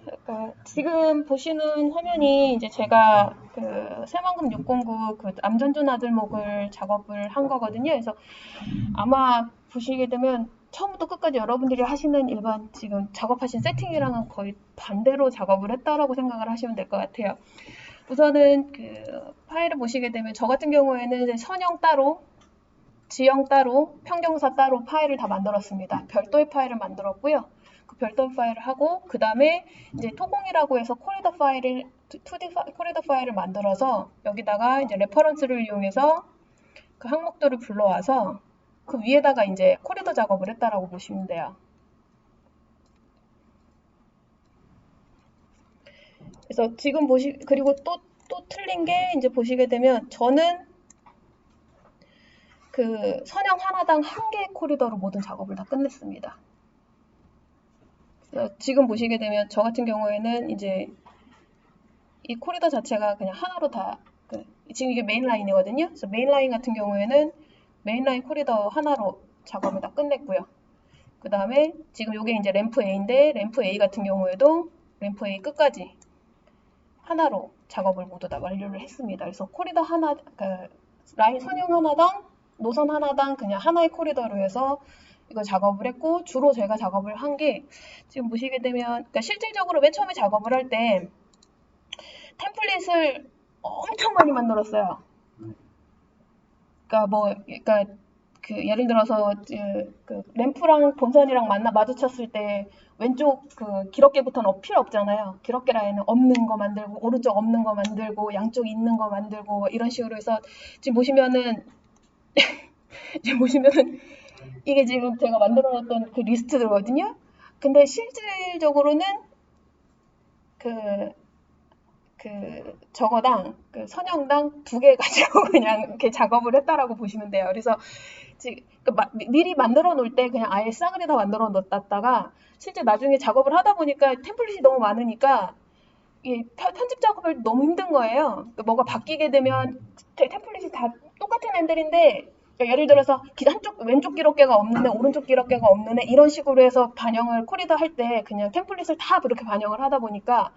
그러니까 지금 보시는 화면이 이제 제가 그 새만금 609 그 남전주 나들목을 작업을 한 거거든요. 그래서 아마 보시게 되면 처음부터 끝까지 여러분들이 하시는 일반 지금 작업하신 세팅이랑은 거의 반대로 작업을 했다라고 생각을 하시면 될 것 같아요. 우선은 그 파일을 보시게 되면 저 같은 경우에는 이제 선형 따로, 지형 따로, 평경사 따로 파일을 다 만들었습니다. 별도의 파일을 만들었고요. 그 별도의 파일을 하고 그 다음에 이제 토공이라고 해서 코리더 파일을 2D 코리더 파일을 만들어서 여기다가 이제 레퍼런스를 이용해서 그 항목들을 불러와서 그 위에다가 이제 코리더 작업을 했다라고 보시면 돼요. 그래서 지금 그리고 또 틀린 게 이제 보시게 되면 저는 그 선형 하나당 한 개의 코리더로 모든 작업을 다 끝냈습니다. 그래서 지금 보시게 되면 저 같은 경우에는 이제 이 코리더 자체가 그냥 하나로 다 지금 이게 메인 라인이거든요. 그래서 메인 라인 같은 경우에는 메인 라인 코리더 하나로 작업을 다 끝냈고요. 그 다음에 지금 이게 이제 램프 A인데 램프 A 같은 경우에도 램프 A 끝까지 하나로 작업을 모두 다 완료를 했습니다. 그래서 코리더 하나, 라인 선형 하나당 노선 하나당 그냥 하나의 코리더로 해서 이거 작업을 했고 주로 제가 작업을 한 게 지금 보시게 되면 그러니까 실질적으로 맨 처음에 작업을 할 때 템플릿을 엄청 많이 만들었어요. 그러니까 그 예를 들어서 그 램프랑 본선이랑 마주쳤을 때 왼쪽 그 기럽개부터는 필요 없잖아요. 기럽개 라인은 없는 거 만들고 오른쪽 없는 거 만들고 양쪽 있는 거 만들고 이런 식으로 해서 지금 보시면은 이게 지금 제가 만들어놨던 그 리스트거든요. 근데 실질적으로는 저거당 그 선형당 2개 가지고 그냥 이렇게 작업을 했다라고 보시면 돼요. 그래서 지금 미리 만들어 놓을 때 그냥 아예 싸그리 다 만들어 놨다가 실제 나중에 작업을 하다 보니까 템플릿이 너무 많으니까 이 편집 작업을 너무 힘든 거예요. 뭐가 바뀌게 되면 템플릿이 다 똑같은 앤들인데 예를 들어서 왼쪽 기록계가 없는 애, 오른쪽 기록계가 없는 애 이런 식으로 해서 반영을 코리더 할 때 그냥 템플릿을 다 그렇게 반영을 하다 보니까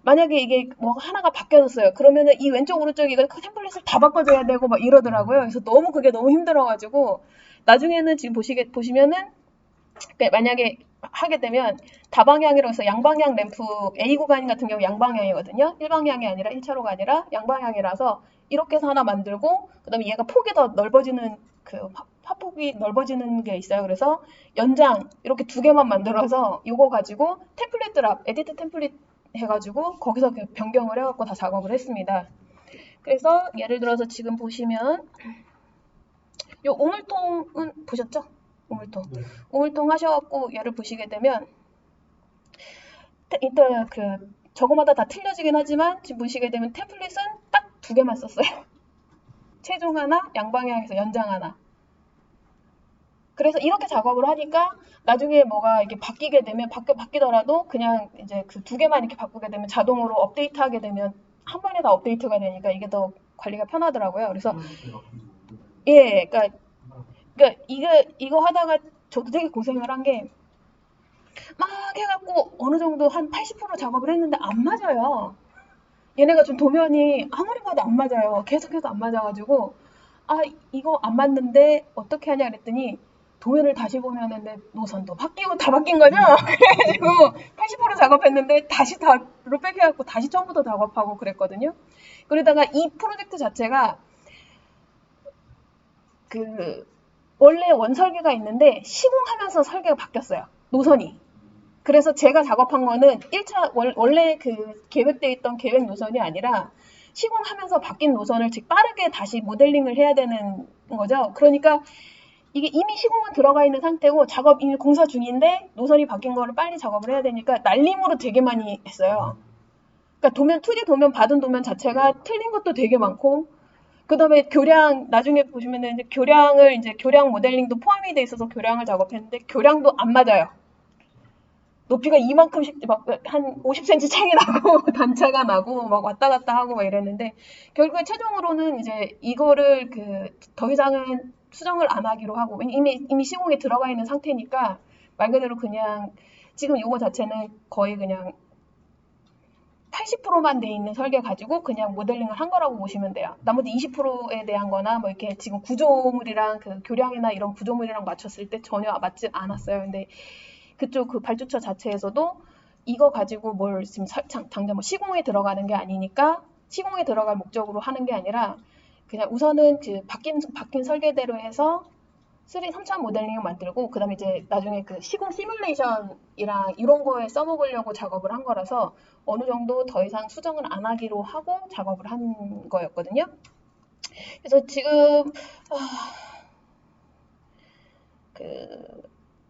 만약에 이게 뭐 하나가 바뀌어졌어요. 그러면은 이 왼쪽 오른쪽 이거 템플릿을 다 바꿔줘야 되고 막 이러더라고요. 그래서 그게 너무 힘들어가지고 나중에는 지금 보시면은 만약에 하게 되면 다방향이라고 해서 양방향 램프 A 구간 같은 경우 양방향이거든요. 1방향이 아니라 1차로가 아니라 양방향이라서 이렇게 해서 하나 만들고 그다음에 얘가 폭이 더 넓어지는 파폭이 넓어지는 게 있어요. 그래서 연장 이렇게 2개만 만들어서 이거 가지고 템플릿 드랍, 에디트 템플릿 해가지고 거기서 변경을 해갖고 다 작업을 했습니다. 그래서 예를 들어서 지금 보시면 요 우물통은 보셨죠? 우물통. 네. 우물통 하셔갖고 얘를 보시게 되면 일단 저거마다 다 틀려지긴 하지만 지금 보시게 되면 템플릿은 딱 2개만 썼어요. 최종 하나, 양방향에서 연장 하나. 그래서 이렇게 작업을 하니까 나중에 뭐가 이게 바뀌게 되면 바뀌더라도 그냥 이제 그 2개만 이렇게 바꾸게 되면 자동으로 업데이트하게 되면 한 번에 다 업데이트가 되니까 이게 더 관리가 편하더라고요. 그래서 예, 그러니까 이거 하다가 저도 되게 고생을 한 게 막 해갖고 어느 정도 한 80% 작업을 했는데 안 맞아요. 얘네가 좀 도면이 아무리 봐도 안 맞아요. 계속해서 안 맞아가지고 이거 안 맞는데 어떻게 하냐 그랬더니 도면을 다시 보면은 내 노선도 바뀌고 다 바뀐 거죠. 그래가지고 80% 작업했는데 다시 다 룩백해갖고 다시 처음부터 작업하고 그랬거든요. 그러다가 이 프로젝트 자체가 원래 원설계가 있는데 시공하면서 설계가 바뀌었어요. 노선이. 그래서 제가 작업한 거는 1차 원래 계획되어 있던 계획 노선이 아니라 시공하면서 바뀐 노선을 즉 빠르게 다시 모델링을 해야 되는 거죠. 그러니까 이게 이미 시공은 들어가 있는 상태고 작업 이미 공사 중인데 노선이 바뀐 거를 빨리 작업을 해야 되니까 날림으로 되게 많이 했어요. 그러니까 2D 도면 받은 도면 자체가 틀린 것도 되게 많고 그 다음에 나중에 보시면은 교량 모델링도 포함이 돼 있어서 교량을 작업했는데 교량도 안 맞아요. 높이가 이만큼씩 한 50cm 차이 나고 단차가 나고 막 왔다 갔다 하고 막 이랬는데 결국에 최종으로는 이제 이거를 더 이상은 수정을 안 하기로 하고 이미 시공에 들어가 있는 상태니까 말 그대로 그냥 지금 요거 자체는 거의 그냥 80%만 돼 있는 설계 가지고 그냥 모델링을 한 거라고 보시면 돼요. 나머지 20%에 대한 거나 뭐 이렇게 지금 구조물이랑 그 교량이나 이런 구조물이랑 맞췄을 때 전혀 맞지 않았어요. 근데 그쪽 그 발주처 자체에서도 이거 가지고 뭘 지금 당장 뭐 시공에 들어가는 게 아니니까 시공에 들어갈 목적으로 하는 게 아니라 그냥 우선은 그 바뀐 설계대로 해서 3차 모델링을 만들고 그다음에 이제 나중에 그 시공 시뮬레이션이랑 이런 거에 써먹으려고 작업을 한 거라서 어느 정도 더 이상 수정을 안 하기로 하고 작업을 한 거였거든요. 그래서 지금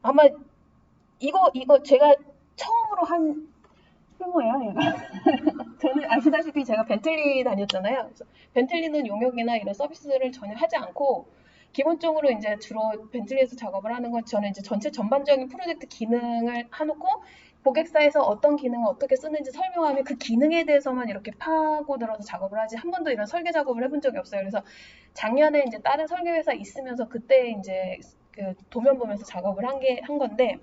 아마 이거 제가 처음으로 한 휴무예요, 얘가. 저는 아시다시피 제가 벤틀리 다녔잖아요. 그래서 벤틀리는 용역이나 이런 서비스를 전혀 하지 않고 기본적으로 이제 주로 벤틀리에서 작업을 하는 건 저는 이제 전체 전반적인 프로젝트 기능을 해놓고 고객사에서 어떤 기능을 어떻게 쓰는지 설명하면 그 기능에 대해서만 이렇게 파고들어서 작업을 하지 한 번도 이런 설계 작업을 해본 적이 없어요. 그래서 작년에 이제 다른 설계 회사 있으면서 그때 이제 그 도면 보면서 작업을 한 건데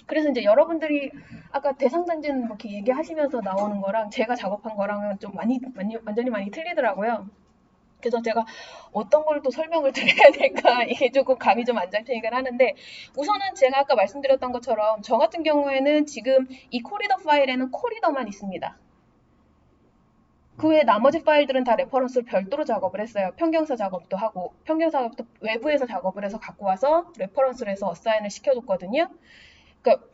그래서 이제 여러분들이 아까 대상단지는 이렇게 얘기하시면서 나오는 거랑 제가 작업한 거랑은 좀 완전히 많이 틀리더라고요. 그래서 제가 어떤 걸 또 설명을 드려야 될까 이게 조금 감이 좀 안 잡히긴 하는데 우선은 제가 아까 말씀드렸던 것처럼 저 같은 경우에는 지금 이 코리더 파일에는 코리더만 있습니다. 그 외에 나머지 파일들은 다 레퍼런스를 별도로 작업을 했어요. 편경사 작업도 하고 편경사 작업도 외부에서 작업을 해서 갖고 와서 레퍼런스를 해서 어사인을 시켜줬거든요. 그러니까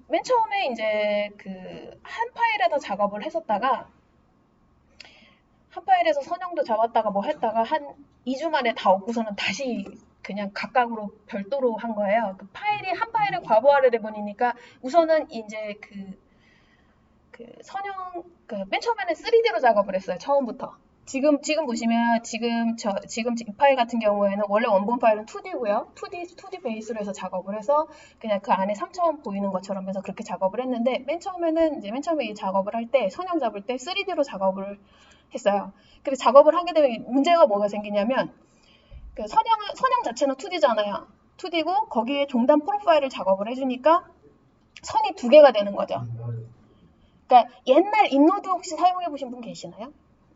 맨 처음에 이제 그 한 파일에서 작업을 했었다가 한 파일에서 선형도 잡았다가 뭐 했다가 한 2주 만에 다 없고서는 다시 그냥 각각으로 별도로 한 거예요. 그 파일이 한 파일을 과부하를 해버리니까 우선은 이제 선형 맨 처음에는 3D로 작업을 했어요. 처음부터. 지금 보시면 지금 이 파일 같은 경우에는 원래 원본 파일은 2D고요. 2D 베이스로 해서 작업을 해서 그냥 그 안에 3차원 보이는 것처럼 해서 그렇게 작업을 했는데 맨 처음에 이 작업을 할 때 선형 잡을 때 3D로 작업을 했어요. 그래서 작업을 하게 되면 문제가 뭐가 생기냐면 그 선형 자체는 2D잖아요. 2D고 거기에 종단 프로파일을 작업을 해주니까 선이 두 개가 되는 거죠. 그러니까 옛날 인노드 혹시 사용해 보신 분 계시나요?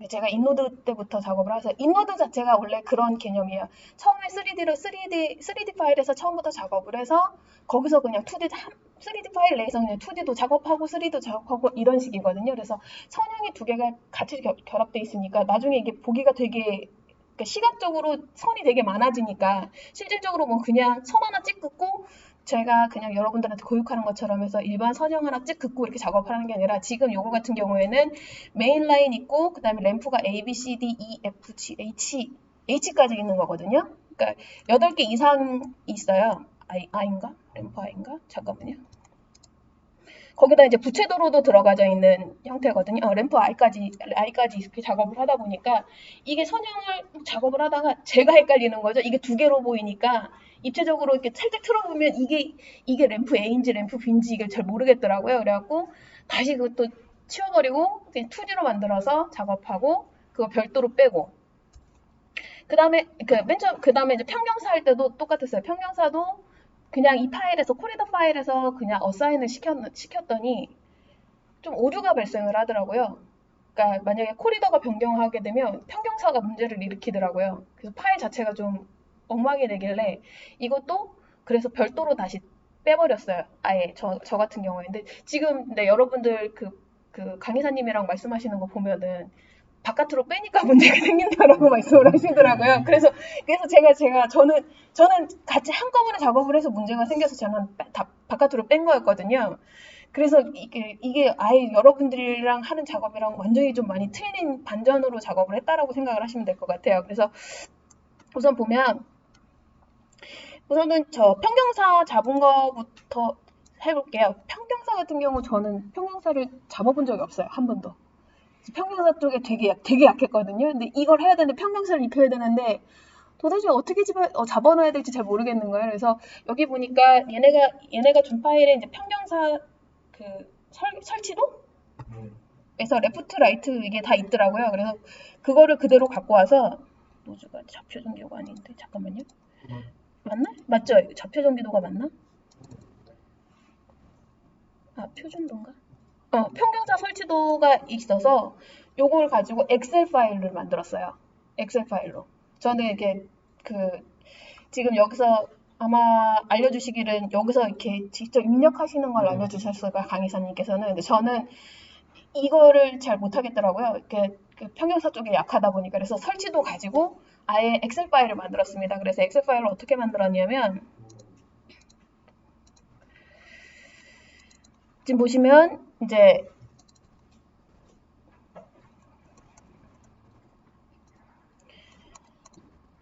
제가 인노드 때부터 작업을 해서 인노드 자체가 원래 그런 개념이에요. 처음에 3D 파일에서 처음부터 작업을 해서 거기서 그냥 3D 파일 내에서 그냥 2D도 작업하고 3D도 작업하고 이런 식이거든요. 그래서 선형이 두 개가 같이 결합되어 있으니까 나중에 이게 보기가 되게 그러니까 시각적으로 선이 되게 많아지니까 실질적으로 뭐 그냥 선 하나 찍고 제가 그냥 여러분들한테 교육하는 것처럼 해서 일반 선형 하나 찍 긋고 이렇게 작업을 하는 게 아니라 지금 요거 같은 경우에는 메인 라인 있고 그 다음에 램프가 A, B, C, D, E, F, G, H까지 있는 거거든요. 그러니까 8개 이상 있어요. I인가? 램프 I인가? 잠깐만요. 거기다 이제 부채도로도 들어가져 있는 형태거든요. 램프 I까지 이렇게 작업을 하다 보니까 이게 선형을 작업을 하다가 제가 헷갈리는 거죠. 이게 두 개로 보이니까 입체적으로 이렇게 살짝 틀어보면 이게 램프 A인지 램프 B인지 이걸 잘 모르겠더라고요. 그래갖고 다시 그것도 치워버리고 그냥 2D로 만들어서 작업하고 그거 별도로 빼고 그 다음에 이제 평경사 할 때도 똑같았어요. 평경사도 그냥 이 파일에서 코리더 파일에서 그냥 어사인을 시켰더니 좀 오류가 발생을 하더라고요. 그러니까 만약에 코리더가 변경하게 되면 평경사가 문제를 일으키더라고요. 그래서 파일 자체가 좀 엉망이 되길래 이것도 그래서 별도로 다시 빼버렸어요. 아예 저 같은 경우에. 근데 지금 여러분들 그 강의사님이랑 말씀하시는 거 보면은 바깥으로 빼니까 문제가 생긴다라고 말씀을 하시더라고요. 그래서 저는 같이 한꺼번에 작업을 해서 문제가 생겨서 저는 다 바깥으로 뺀 거였거든요. 그래서 이게 아예 여러분들이랑 하는 작업이랑 완전히 좀 많이 틀린 반전으로 작업을 했다라고 생각을 하시면 될 것 같아요. 그래서 우선은 저 평경사 잡은 거부터 해볼게요. 평경사 같은 경우 저는 평경사를 잡아본 적이 없어요. 한 번도. 평경사 쪽에 되게 약했거든요. 근데 이걸 해야 되는데 평경사를 입혀야 되는데 도대체 어떻게 잡아놔야 될지 잘 모르겠는 거예요. 그래서 여기 보니까 얘네가 준 파일에 이제 평경사 그 설치도? 그래서 레프트, 라이트 이게 다 있더라고요. 그래서 그거를 그대로 갖고 와서 노즈가 좌표 전기도가 아닌데 잠깐만요. 맞나? 맞죠? 좌표 전기도가 맞나? 표준도인가? 평경사 설치도가 있어서 요걸 가지고 엑셀 파일을 만들었어요. 엑셀 파일로. 저는 이렇게 지금 여기서 아마 알려주시기는 여기서 이렇게 직접 입력하시는 걸 알려주셨을 거예요, 강의사님께서는. 근데 저는 이거를 잘 못하겠더라고요. 이렇게 평경사 쪽이 약하다 보니까. 그래서 설치도 가지고 아예 엑셀 파일을 만들었습니다. 그래서 엑셀 파일을 어떻게 만들었냐면, 지금 보시면 이제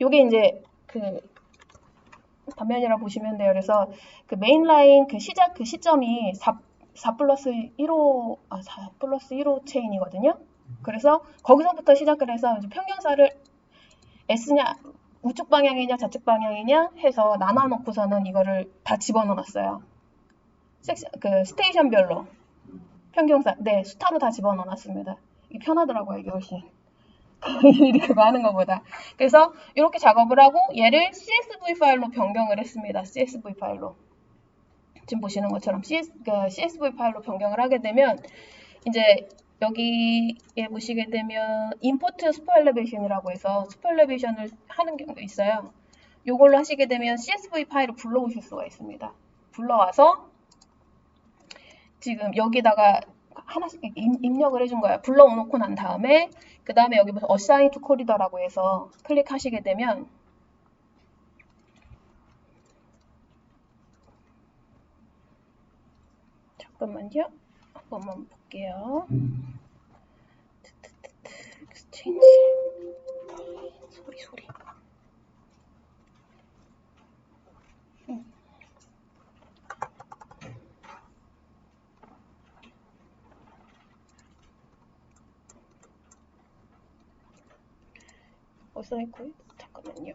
요게 이제 단면이라 보시면 돼요. 그래서 메인 라인 시작 시점이 4 플러스 1호 체인이거든요. 그래서 거기서부터 시작을 해서 이제 평경사를 S냐, 우측 방향이냐 좌측 방향이냐 해서 나눠놓고서는 이거를 다 집어넣었어요. 스테이션별로 평경사, 네, 숫자로 다 집어넣어놨습니다. 이게 편하더라고요, 이게 훨씬. 이렇게 많은 것보다. 그래서 이렇게 작업을 하고 얘를 CSV 파일로 변경을 했습니다. CSV 파일로. 지금 보시는 것처럼 CSV 파일로 변경을 하게 되면 이제 여기에 보시게 되면 임포트 스포 엘리베이션이라고 해서 스포 엘리베이션을 하는 경우가 있어요. 이걸로 하시게 되면 CSV 파일을 불러오실 수가 있습니다. 불러와서 지금 여기다가 하나씩 입력을 해준 거예요. 불러오놓고 난 다음에 그 다음에 여기 무슨 Assign to Corridor라고 해서 클릭하시게 되면 잠깐만요. 한 번만 볼게요. Exchange 소리 어사이클 잠깐만요.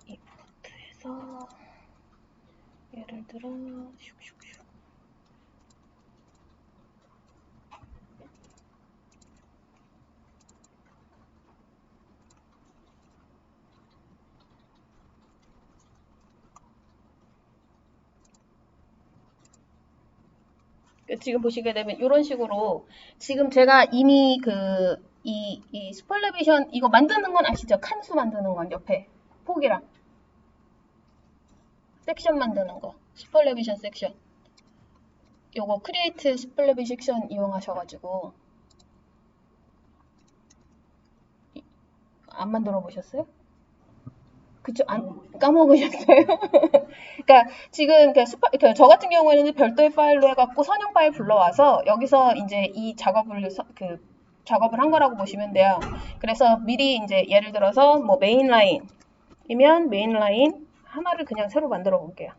임포트에서 예를 들어 슉슉슉 지금 보시게 되면 이런 식으로 지금 제가 이미 이 스폴레비션 이거 만드는 건 아시죠? 칸수 만드는 건 옆에 폭이랑 섹션 만드는 거 스폴레비션 섹션 요거 크리에이트 스폴레비션 섹션 이용하셔가지고 안 만들어 보셨어요? 그쵸? 까먹으셨어요? 그러니까 지금 저 같은 경우에는 별도의 파일로 해갖고 선형 파일 불러와서 여기서 이제 이 작업을 작업을 한 거라고 보시면 돼요. 그래서 미리 이제 예를 들어서 뭐 메인 라인이면 메인 라인 하나를 그냥 새로 만들어 볼게요.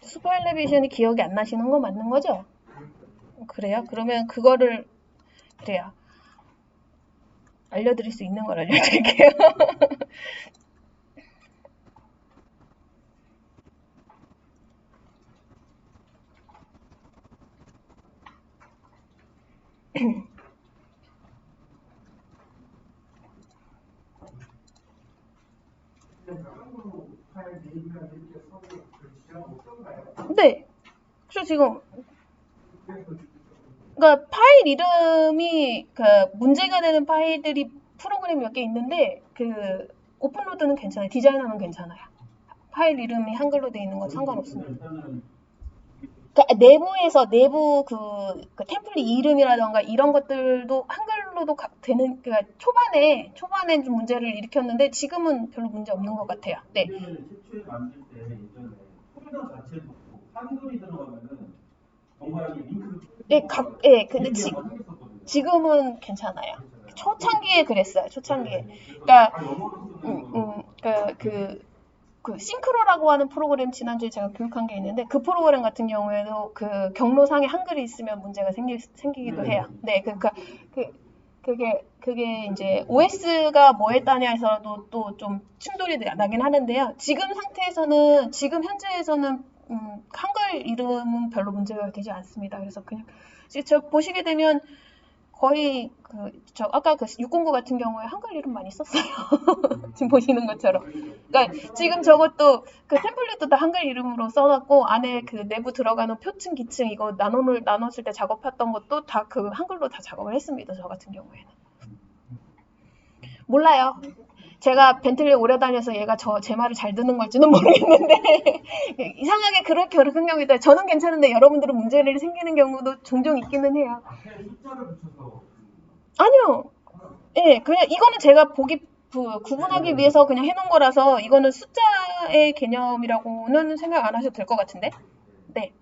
슈퍼 엘리베이션이 기억이 안 나시는 거 맞는 거죠? 그래요? 그러면 그거를 그래요. 알려드릴 수 있는 걸 알려드릴게요. 네. 그래서 지금 그러니까 파일 이름이 문제가 되는 파일들이 프로그램이 몇 개 있는데 오픈로드는 괜찮아요. 디자이너는 괜찮아요. 파일 이름이 한글로 되어 있는 건 상관없습니다. 그러니까 내부 템플릿 이름이라던가 이런 것들도 한글로도 되는 그러니까 초반에 좀 문제를 일으켰는데 지금은 별로 문제 없는 것 같아요. 네. 최초에 만들 때 예전에 폴더 자체도 한글이 들어가면은 정말 링크를 근데 지금은 괜찮아요. 초창기에 그랬어요. 초창기에. 그러니까 싱크로라고 하는 프로그램 지난주에 제가 교육한 게 있는데 그 프로그램 같은 경우에도 경로상에 한글이 있으면 문제가 생기기도 해요. 네, 그러니까 그게 이제 OS가 뭐에 따냐에서도 또 좀 충돌이 나긴 하는데요. 지금 현재에서는 한글 이름은 별로 문제가 되지 않습니다. 그래서 그냥 보시게 되면 거의 아까 그 609 같은 경우에 한글 이름 많이 썼어요. 지금 보시는 것처럼. 그러니까 지금 저것도 그 템플릿도 다 한글 이름으로 써놨고 안에 그 내부 들어가는 표층, 기층 이거 나눴을 때 작업했던 것도 다 그 한글로 다 작업을 했습니다. 저 같은 경우에는. 몰라요. 제가 벤틀리 오래 다녀서 얘가 제 말을 잘 듣는 걸지는 모르겠는데 이상하게 그렇게 어려운 경우도 있다. 저는 괜찮은데 여러분들은 문제를 생기는 경우도 종종 있기는 해요. 앞에 숫자를 붙여서 아니요. 예, 그냥 이거는 제가 구분하기 위해서 그냥 해놓은 거라서 이거는 숫자의 개념이라고는 생각 안 하셔도 될 것 같은데. 네.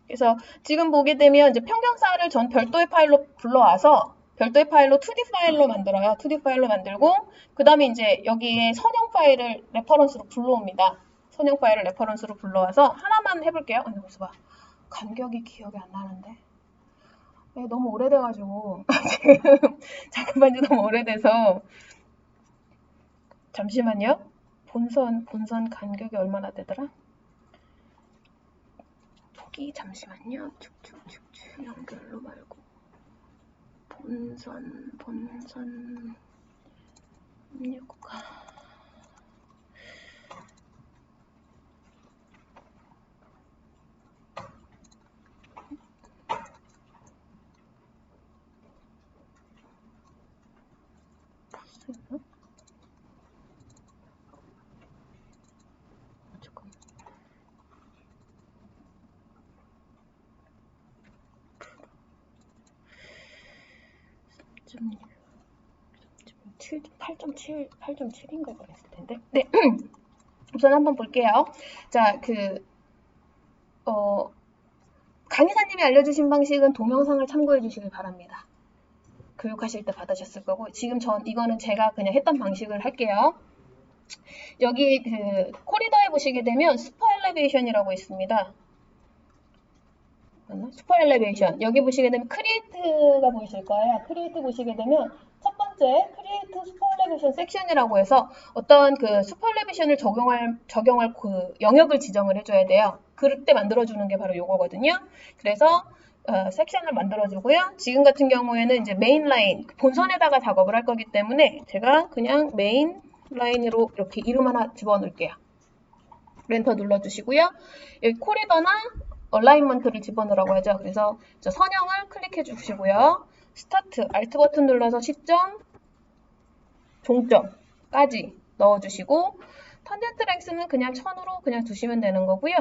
그래서 지금 보게 되면 이제 평경사를 전 별도의 파일로 불러와서 별도의 파일로 2D 파일로 만들어요. 2D 파일로 만들고 그 다음에 이제 여기에 선형 파일을 레퍼런스로 불러옵니다. 선형 파일을 레퍼런스로 불러와서 하나만 해볼게요. 여기서 봐. 간격이 기억이 안 나는데. 네, 너무 오래돼가지고 지금 작업한 지 너무 오래돼서 잠시만요. 본선 간격이 얼마나 되더라? 여기 잠시만요. 쭉쭉쭉쭉 연결로 말고 본선 입력가 잠깐. 좀 8.7인가 그랬을 텐데. 네. 우선 한번 볼게요. 자, 강의사님이 알려주신 방식은 동영상을 참고해 주시길 바랍니다. 교육하실 때 받으셨을 거고, 지금 이거는 제가 그냥 했던 방식을 할게요. 여기 코리더에 보시게 되면 슈퍼 엘리베이션이라고 있습니다. 슈퍼 엘리베이션. 여기 보시게 되면 크리에이트가 보이실 거예요. 크리에이트 보시게 되면 첫 번째 크리에이트 슈퍼 엘리베이션 섹션이라고 해서 어떤 그 슈퍼 엘리베이션을 적용할 그 영역을 지정을 해줘야 돼요. 그때 만들어주는 게 바로 요거거든요. 그래서 섹션을 만들어주고요. 지금 같은 경우에는 이제 메인 라인, 본선에다가 작업을 할 거기 때문에 제가 그냥 메인 라인으로 이렇게 이름 하나 집어넣을게요. 엔터 눌러주시고요. 여기 코리더나 얼라인먼트를 집어넣으라고 하죠. 그래서 선형을 클릭해 주시고요. 스타트, 알트 버튼 눌러서 시점, 종점까지 넣어주시고 탄젠트 랭스는 그냥 1000으로 그냥 두시면 되는 거고요.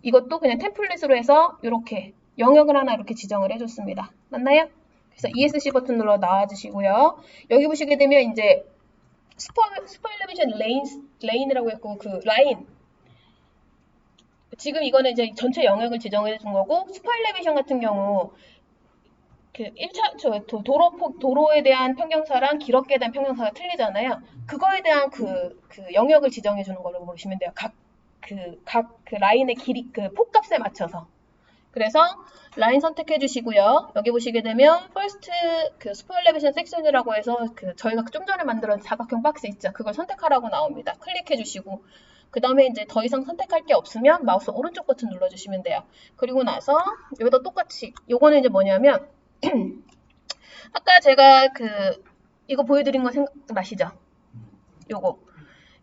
이것도 그냥 템플릿으로 해서 이렇게 영역을 하나 이렇게 지정을 해줬습니다. 맞나요? 그래서 ESC 버튼 눌러 나와주시고요. 여기 보시게 되면 이제 슈퍼 엘리베이션 레인이라고 했고 그 라인 지금 이거는 이제 전체 영역을 지정해 준 거고 슈퍼 엘리베이션 같은 경우 그 1차 도로에 대한 평경사랑 기럽기에 대한 평경사가 틀리잖아요. 그거에 대한 그 영역을 지정해 주는 걸로 보시면 돼요. 각 라인의 길이 그 폭값에 맞춰서. 그래서 라인 선택해 주시고요. 여기 보시게 되면 first 슈퍼 엘리베이션 섹션이라고 해서 저희가 좀 전에 만들었던 사각형 박스 있죠. 그걸 선택하라고 나옵니다. 클릭해 주시고 그 다음에 이제 더 이상 선택할 게 없으면 마우스 오른쪽 버튼 눌러주시면 돼요. 그리고 나서 여기다 똑같이 요거는 이제 뭐냐면 아까 제가 이거 보여드린 거 생각나시죠? 요거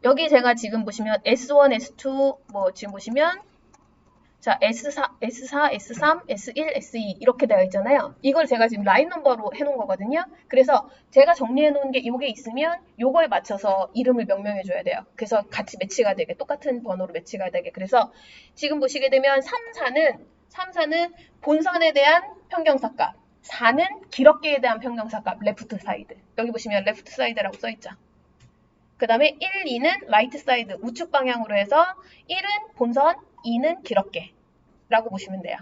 여기 제가 지금 보시면 S1, S2 뭐 지금 보시면 자 S4, S3, S1, S2 이렇게 되어 있잖아요. 이걸 제가 지금 라인 넘버로 해놓은 거거든요. 그래서 제가 정리해 놓은 게 요게 있으면 요거에 맞춰서 이름을 명명해 줘야 돼요. 그래서 같이 매치가 되게 똑같은 번호로 매치가 되게. 그래서 지금 보시게 되면 3사는 본선에 대한 평경사값 4는 기럽기에 대한 평경사값 레프트 사이드. 여기 보시면 레프트 사이드라고 써있죠. 그 다음에 1, 2는 라이트 사이드 우측 방향으로 해서 1은 본선, 2는 기럽게 라고 보시면 돼요.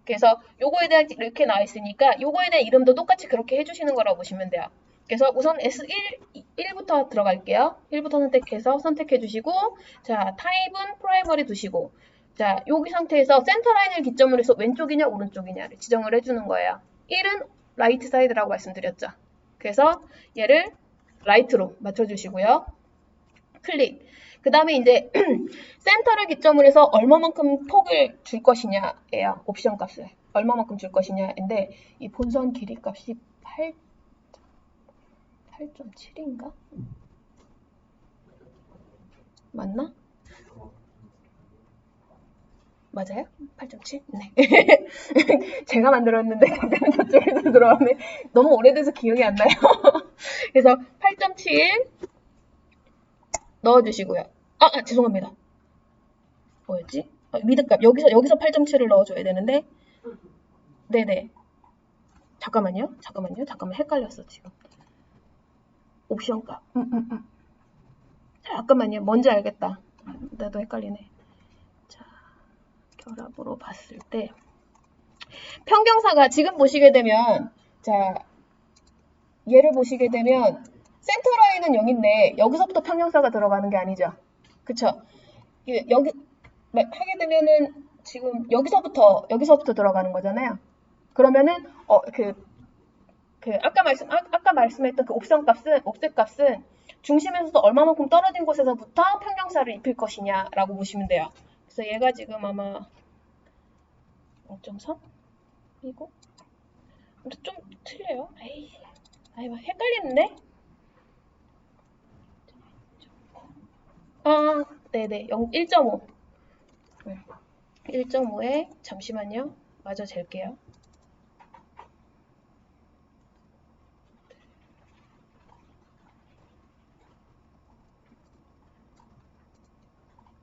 그래서 요거에 대한 이렇게 나와 있으니까 요거에 대한 이름도 똑같이 그렇게 해주시는 거라고 보시면 돼요. 그래서 우선 S1부터 들어갈게요. 1부터 선택해서 선택해 주시고 자 타입은 프라이머리 두시고 자 여기 상태에서 센터 라인을 기점으로 해서 왼쪽이냐 오른쪽이냐를 지정을 해주는 거예요. 1은 라이트 사이드라고 말씀드렸죠. 그래서 얘를 라이트로 맞춰주시고요. 클릭. 그 다음에 이제 센터를 기점으로 해서 얼마만큼 폭을 줄 것이냐예요. 옵션 값을. 얼마만큼 줄 것이냐인데 이 본선 길이 값이 8.7인가? 맞나? 맞아요? 8.7? 네. 제가 만들었는데 잠깐 저쪽에서 들어왔네. 너무 오래돼서 기억이 안 나요. 그래서 8.7 넣어주시고요. 죄송합니다. 뭐였지? 미드값. 여기서 8.7을 넣어줘야 되는데. 네네. 잠깐만 헷갈렸어 지금. 옵션 값. 잠깐만요. 뭔지 알겠다. 나도 헷갈리네. 자, 결합으로 봤을 때 평경사가 지금 보시게 되면, 자, 얘를 보시게 되면 센터 라인은 0인데 여기서부터 평경사가 들어가는 게 아니죠. 그쵸? 여기 하게 되면은 지금 여기서부터 들어가는 거잖아요. 그러면은 아까 말씀했던 그 옵션 값은, 옵셋 값은 중심에서도 얼마만큼 떨어진 곳에서부터 평경사를 입힐 것이냐라고 보시면 돼요. 그래서 얘가 지금 아마 0.3이고 좀 틀려요. 막 헷갈리는데? 네네. 1.5. 1.5에 잠시만요. 마저 잴게요.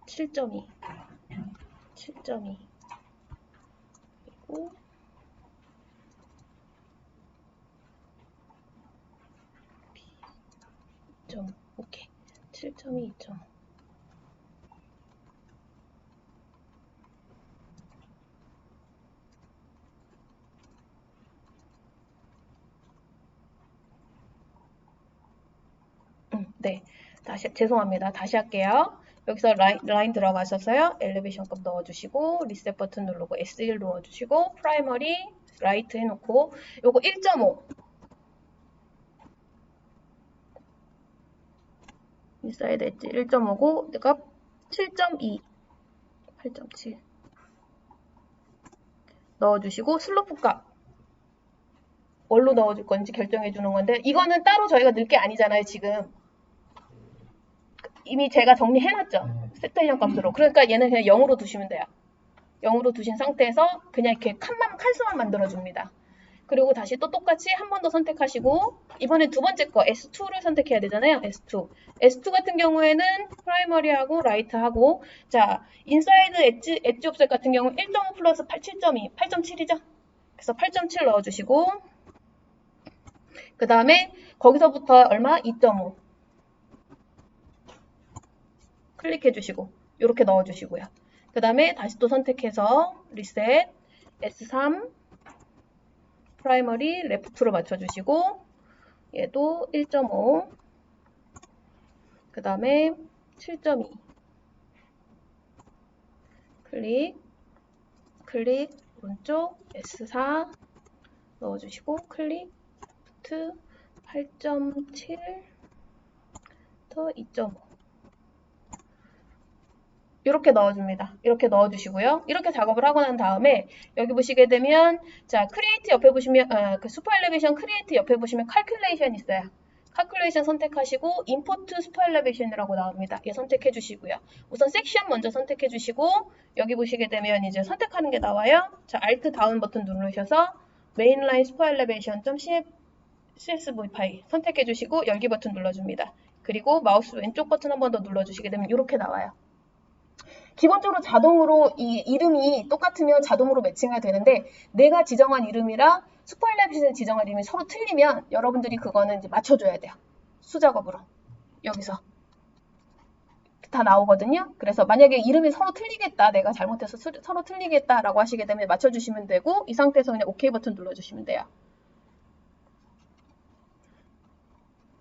7.2. 7.2. 그리고 오케이. 7.2, 2.5. 네. 죄송합니다. 다시 할게요. 여기서 라인 들어가셔서요. 엘리베이션 값 넣어주시고, 리셋 버튼 누르고, S1 넣어주시고, 프라이머리, 라이트 해놓고, 요거 1.5. 인사이드 엣지 1.5고, 값 7.2. 8.7. 넣어주시고, 슬로프 값. 뭘로 넣어줄 건지 결정해주는 건데, 이거는 따로 저희가 넣을 게 아니잖아요, 지금. 이미 제가 정리해놨죠. 세트형 값으로. 그러니까 얘는 그냥 0으로 두시면 돼요. 0으로 두신 상태에서 그냥 이렇게 칸수만 만들어줍니다. 그리고 다시 또 똑같이 한 번 더 선택하시고 이번에 두 번째 거 S2를 선택해야 되잖아요. S2. S2 같은 경우에는 프라이머리하고 라이트하고 자 인사이드 엣지 옵셋 같은 경우 1.5 플러스 7.2, 8.7이죠. 그래서 8.7 넣어주시고 그 다음에 거기서부터 얼마? 2.5 클릭해주시고 이렇게 넣어주시고요. 그 다음에 다시 또 선택해서 리셋 S3 프라이머리 레프트로 맞춰주시고 얘도 1.5 그 다음에 7.2 클릭 오른쪽 S4 넣어주시고 클릭 레프트 8.7 더 2.5 이렇게 넣어줍니다. 이렇게 넣어주시고요. 이렇게 작업을 하고 난 다음에 여기 보시게 되면 자 크리에이트 옆에 보시면 그 슈퍼 엘리베이션 크리에이트 옆에 보시면 칼큘레이션 있어요. 칼큘레이션 선택하시고 임포트 슈퍼 엘리베이션이라고 나옵니다. 얘 선택해 주시고요. 우선 섹션 먼저 선택해 주시고 여기 보시게 되면 이제 선택하는 게 나와요. 자 Alt 다운 버튼 누르셔서 메인라인 슈퍼 엘리베이션 CSV 파일 선택해 주시고 열기 버튼 눌러줍니다. 그리고 마우스 왼쪽 버튼 한 번 더 눌러주시게 되면 이렇게 나와요. 기본적으로 자동으로 이 이름이 똑같으면 자동으로 매칭이 되는데 내가 지정한 이름이랑 슈퍼 엘리베이션에 지정한 이름이 서로 틀리면 여러분들이 그거는 이제 맞춰줘야 돼요. 수작업으로. 여기서. 다 나오거든요. 그래서 만약에 이름이 서로 틀리겠다. 내가 잘못해서 서로 틀리겠다라고 하시게 되면 맞춰주시면 되고 이 상태에서 그냥 OK 버튼 눌러주시면 돼요.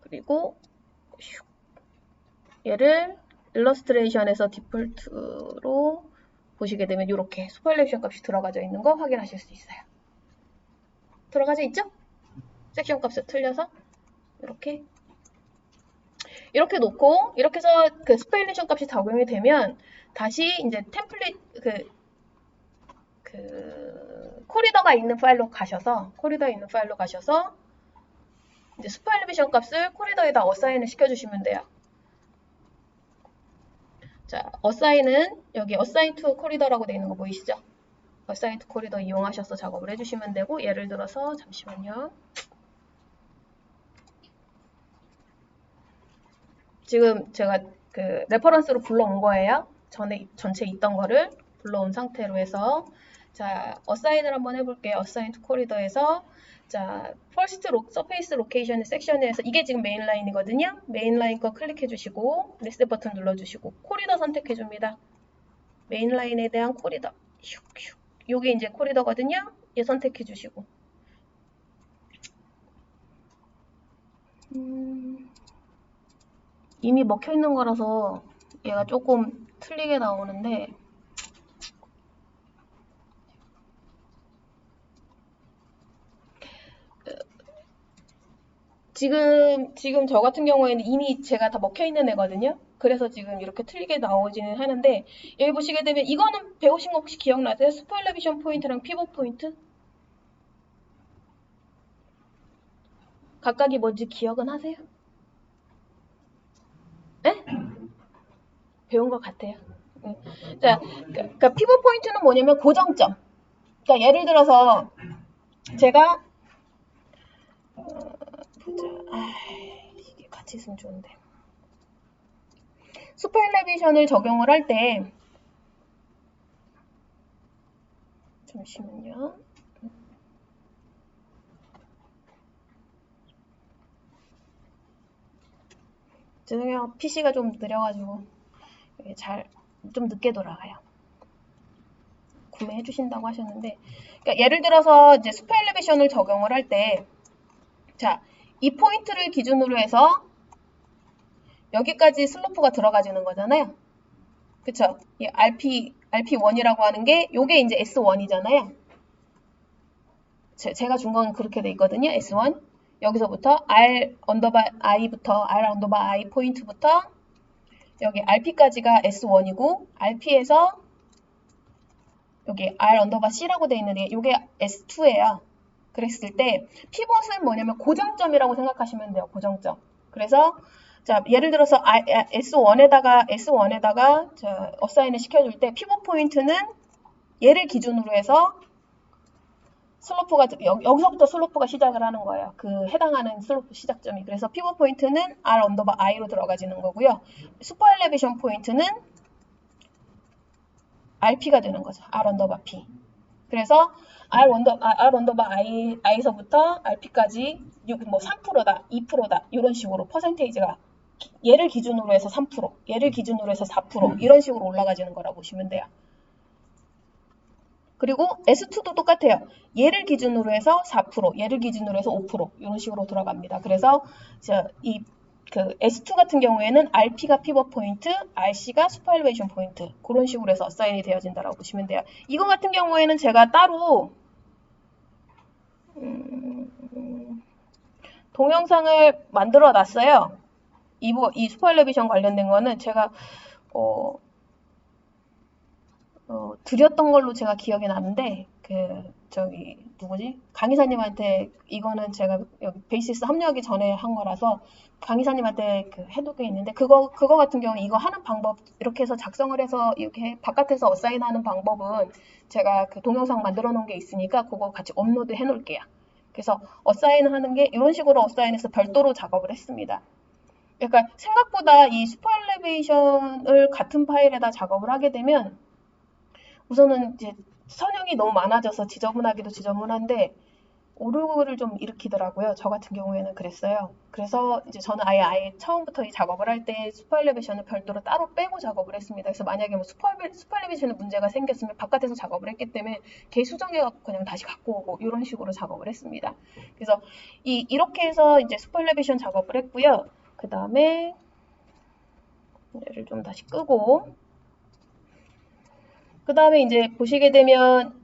그리고 얘를 일러스트레이션에서 디폴트로 보시게 되면 이렇게 슈퍼 엘리베이션 값이 들어가져 있는 거 확인하실 수 있어요. 들어가져 있죠? 섹션 값을 틀려서 이렇게 이렇게 놓고 이렇게 해서 그 스파일레이션 값이 적용이 되면 다시 이제 템플릿 코리더가 있는 파일로 가셔서 이제 스파 엘리베이션 값을 코리더에다 어사인을 시켜주시면 돼요. 자, 어사인은 여기 어사인 투 코리더라고 되어 있는 거 보이시죠? 어사인 투 코리더 이용하셔서 작업을 해주시면 되고, 예를 들어서 잠시만요. 지금 제가 그 레퍼런스로 불러온 거예요. 전체 있던 거를 불러온 상태로 해서, 자, 어사인을 한번 해볼게요. 어사인 투 코리더에서, 자, 퍼스트 서페이스 로케이션 섹션에서 이게 지금 메인 라인이거든요. 메인 라인 거 클릭해 주시고 리셋 버튼 눌러 주시고 코리더 선택해 줍니다. 메인 라인에 대한 코리더. 슉슉. 요게 이제 코리더거든요. 얘 선택해 주시고. 이미 먹혀 있는 거라서 얘가 조금 틀리게 나오는데, 지금 저 같은 경우에는 이미 제가 다 먹혀 있는 애거든요. 그래서 지금 이렇게 틀리게 나오지는 하는데, 여기 보시게 되면 이거는 배우신 거 혹시 기억나세요? 스포일레비션 포인트랑 피벗 포인트? 각각이 뭔지 기억은 하세요? 네? 배운 것 같아요. 자, 그러니까 피벗 포인트는 뭐냐면 고정점. 그러니까 예를 들어서 제가 보자. 이게 같이 있으면 좋은데. 슈퍼 엘리베이션을 적용을 할 때, 잠시만요. 죄송해요. PC가 좀 느려가지고 좀 늦게 돌아가요. 구매해 주신다고 하셨는데, 그러니까 예를 들어서 이제 슈퍼 엘리베이션을 적용을 할 때, 자, 이 포인트를 기준으로 해서 여기까지 슬로프가 들어가지는 거잖아요. 그쵸? 이 RP1이라고 하는 게 요게 이제 S1이잖아요. 제가 준 건 그렇게 돼 있거든요. S1. 여기서부터 R 언더바 I 포인트부터 여기 RP까지가 S1이고, RP에서 여기 R 언더바 C라고 돼 있는데 이게 S2예요. 그랬을 때 피벗은 뭐냐면 고정점이라고 생각하시면 돼요. 고정점. 그래서 자, 예를 들어서 S1에다가 어사인을 시켜줄 때 피벗 포인트는 얘를 기준으로 해서 슬로프가 여기서부터 슬로프가 시작을 하는 거예요. 그 해당하는 슬로프 시작점이. 그래서 피벗 포인트는 R 언더바 I로 들어가지는 거고요. 슈퍼 엘리베이션 포인트는 RP가 되는 거죠. R 언더바 P. 그래서 R 언더바 I서부터 RP까지 뭐 3%다, 2%다 이런 식으로 퍼센테이지가 얘를 기준으로 해서 3%, 얘를 기준으로 해서 4% 이런 식으로 올라가지는 거라고 보시면 돼요. 그리고 S2도 똑같아요. 얘를 기준으로 해서 4%, 얘를 기준으로 해서 5% 이런 식으로 들어갑니다. 그래서 그 S2 같은 경우에는 RP가 피벗 포인트, RC가 슈퍼 엘리베이션 포인트 그런 식으로 해서 어사인이 되어진다라고 보시면 돼요. 이거 같은 경우에는 제가 따로 동영상을 만들어 놨어요. 이 슈퍼 엘리베이션 관련된 거는 제가 드렸던 걸로 제가 기억이 나는데 누구지? 강의사님한테 이거는 제가 여기 베이시스 합류하기 전에 한 거라서 강의사님한테 해두게 있는데 그거 같은 경우는 이거 하는 방법 이렇게 해서 작성을 해서 이렇게 바깥에서 어사인하는 방법은 제가 그 동영상 만들어 놓은 게 있으니까 그거 같이 업로드 해 놓을게요. 그래서 어사인 하는 게 이런 식으로 어사인해서 별도로 작업을 했습니다. 그러니까 생각보다 이 슈퍼 엘리베이션을 같은 파일에다 작업을 하게 되면 우선은 이제 선형이 너무 많아져서 지저분하기도 지저분한데 오류를 좀 일으키더라고요. 저 같은 경우에는 그랬어요. 그래서 이제 저는 아예 처음부터 이 작업을 할 때 슈퍼 엘리베이션을 별도로 따로 빼고 작업을 했습니다. 그래서 만약에 뭐 슈퍼 엘리베이션에 문제가 생겼으면 바깥에서 작업을 했기 때문에 걔 수정해갖고 그냥 다시 갖고 오고 이런 식으로 작업을 했습니다. 그래서 이렇게 해서 이제 슈퍼 엘리베이션 작업을 했고요. 그 다음에 얘를 좀 다시 끄고 그 다음에 이제 보시게 되면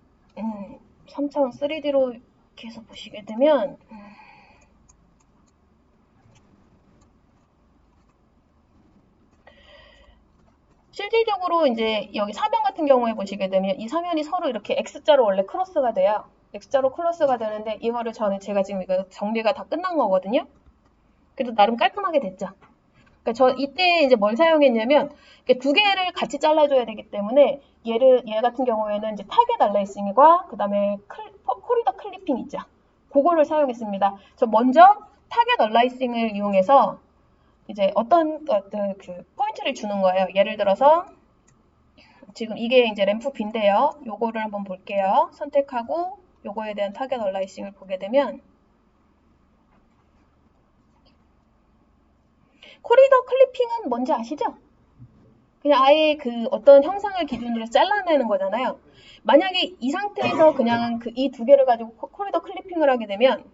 3차원 3D로 이렇게 해서 보시게 되면 실질적으로 이제 여기 사면 같은 경우에 보시게 되면 이 사면이 서로 이렇게 X자로 원래 크로스가 돼요. X자로 크로스가 되는데 이거를 제가 지금 이거 정리가 다 끝난 거거든요. 그래도 나름 깔끔하게 됐죠. 그러니까 저 이때 이제 뭘 사용했냐면 두 개를 같이 잘라줘야 되기 때문에 얘 같은 경우에는 이제 타겟 알라이싱과 그 다음에 코리더 클리핑 있죠. 그거를 사용했습니다. 저 먼저 타겟 얼라이싱을 이용해서 이제 어떤 그 포인트를 주는 거예요. 예를 들어서 지금 이게 이제 램프 B인데요. 요거를 한번 볼게요. 선택하고 요거에 대한 타겟 얼라이싱을 보게 되면 코리더 클리핑은 뭔지 아시죠? 그냥 아예 그 어떤 형상을 기준으로 잘라내는 거잖아요. 만약에 이 상태에서 그냥 이 두 개를 가지고 코리더 클리핑을 하게 되면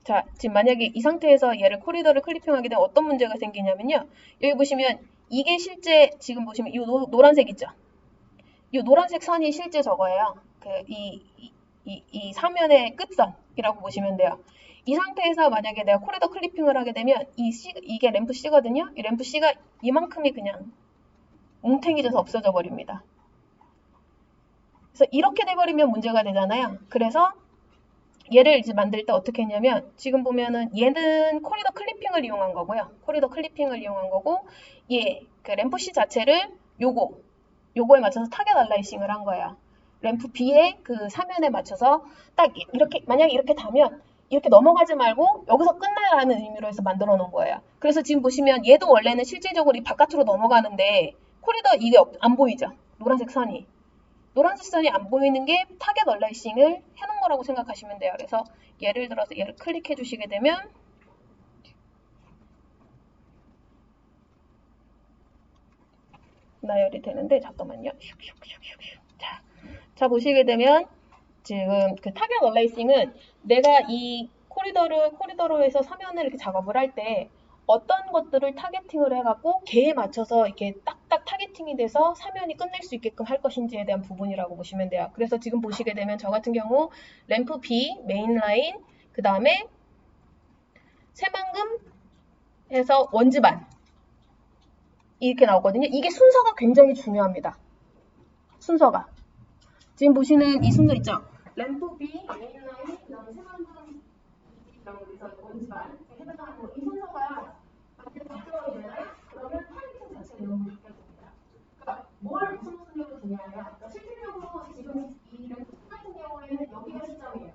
자, 지금 만약에 이 상태에서 얘를 코리더를 클리핑하게 되면 어떤 문제가 생기냐면요. 여기 보시면 이게 실제 지금 보시면 이 노란색 있죠? 이 노란색 선이 실제 저거예요. 이 사면의 끝선이라고 보시면 돼요. 이 상태에서 만약에 내가 코리더 클리핑을 하게 되면 이게 램프 C거든요. 이 램프 C가 이만큼이 그냥 뭉탱이 돼서 없어져 버립니다. 그래서 이렇게 돼버리면 문제가 되잖아요. 그래서 얘를 이제 만들 때 어떻게 했냐면 지금 보면은 얘는 코리더 클리핑을 이용한 거고요. 코리더 클리핑을 이용한 거고 그 램프 C 자체를 요거에 맞춰서 타겟 얼라이싱을 한 거예요. 램프 B의 그 사면에 맞춰서 딱 이렇게 만약에 이렇게 다면 이렇게 넘어가지 말고 여기서 끝나라는 의미로 해서 만들어 놓은 거예요. 그래서 지금 보시면 얘도 원래는 실질적으로 이 바깥으로 넘어가는데 코리더 이게 안 보이죠? 노란색 선이. 노란색 선이 안 보이는 게 타겟 얼라이싱을 해놓은 거라고 생각하시면 돼요. 그래서 예를 들어서 얘를 클릭해 주시게 되면 나열이 되는데 잠깐만요. 자 보시게 되면 지금 그 타겟 얼라이싱은 내가 이 코리더로 해서 사면을 이렇게 작업을 할 때 어떤 것들을 타겟팅을 해갖고 걔에 맞춰서 이렇게 딱딱 타겟팅이 돼서 사면이 끝낼 수 있게끔 할 것인지에 대한 부분이라고 보시면 돼요. 그래서 지금 보시게 되면 저 같은 경우 램프 B, 메인 라인, 그 다음에 새만금 해서 원지반 이렇게 나오거든요. 이게 순서가 굉장히 중요합니다. 순서가. 지금 보시는 이 순서 있죠? 램프 B, 메인 라인, 그 다음에 새만금, 원지반 해당하는 이 순서가 바뀌어야 되나요? 그러면 타겟팅 자체가 너무 바뀌어집니다. 그러니까 뭘 무슨 순서로 주냐면 그러니까 실질적으로 지금 이 램프 같은 경우에는 여기가 시점이에요.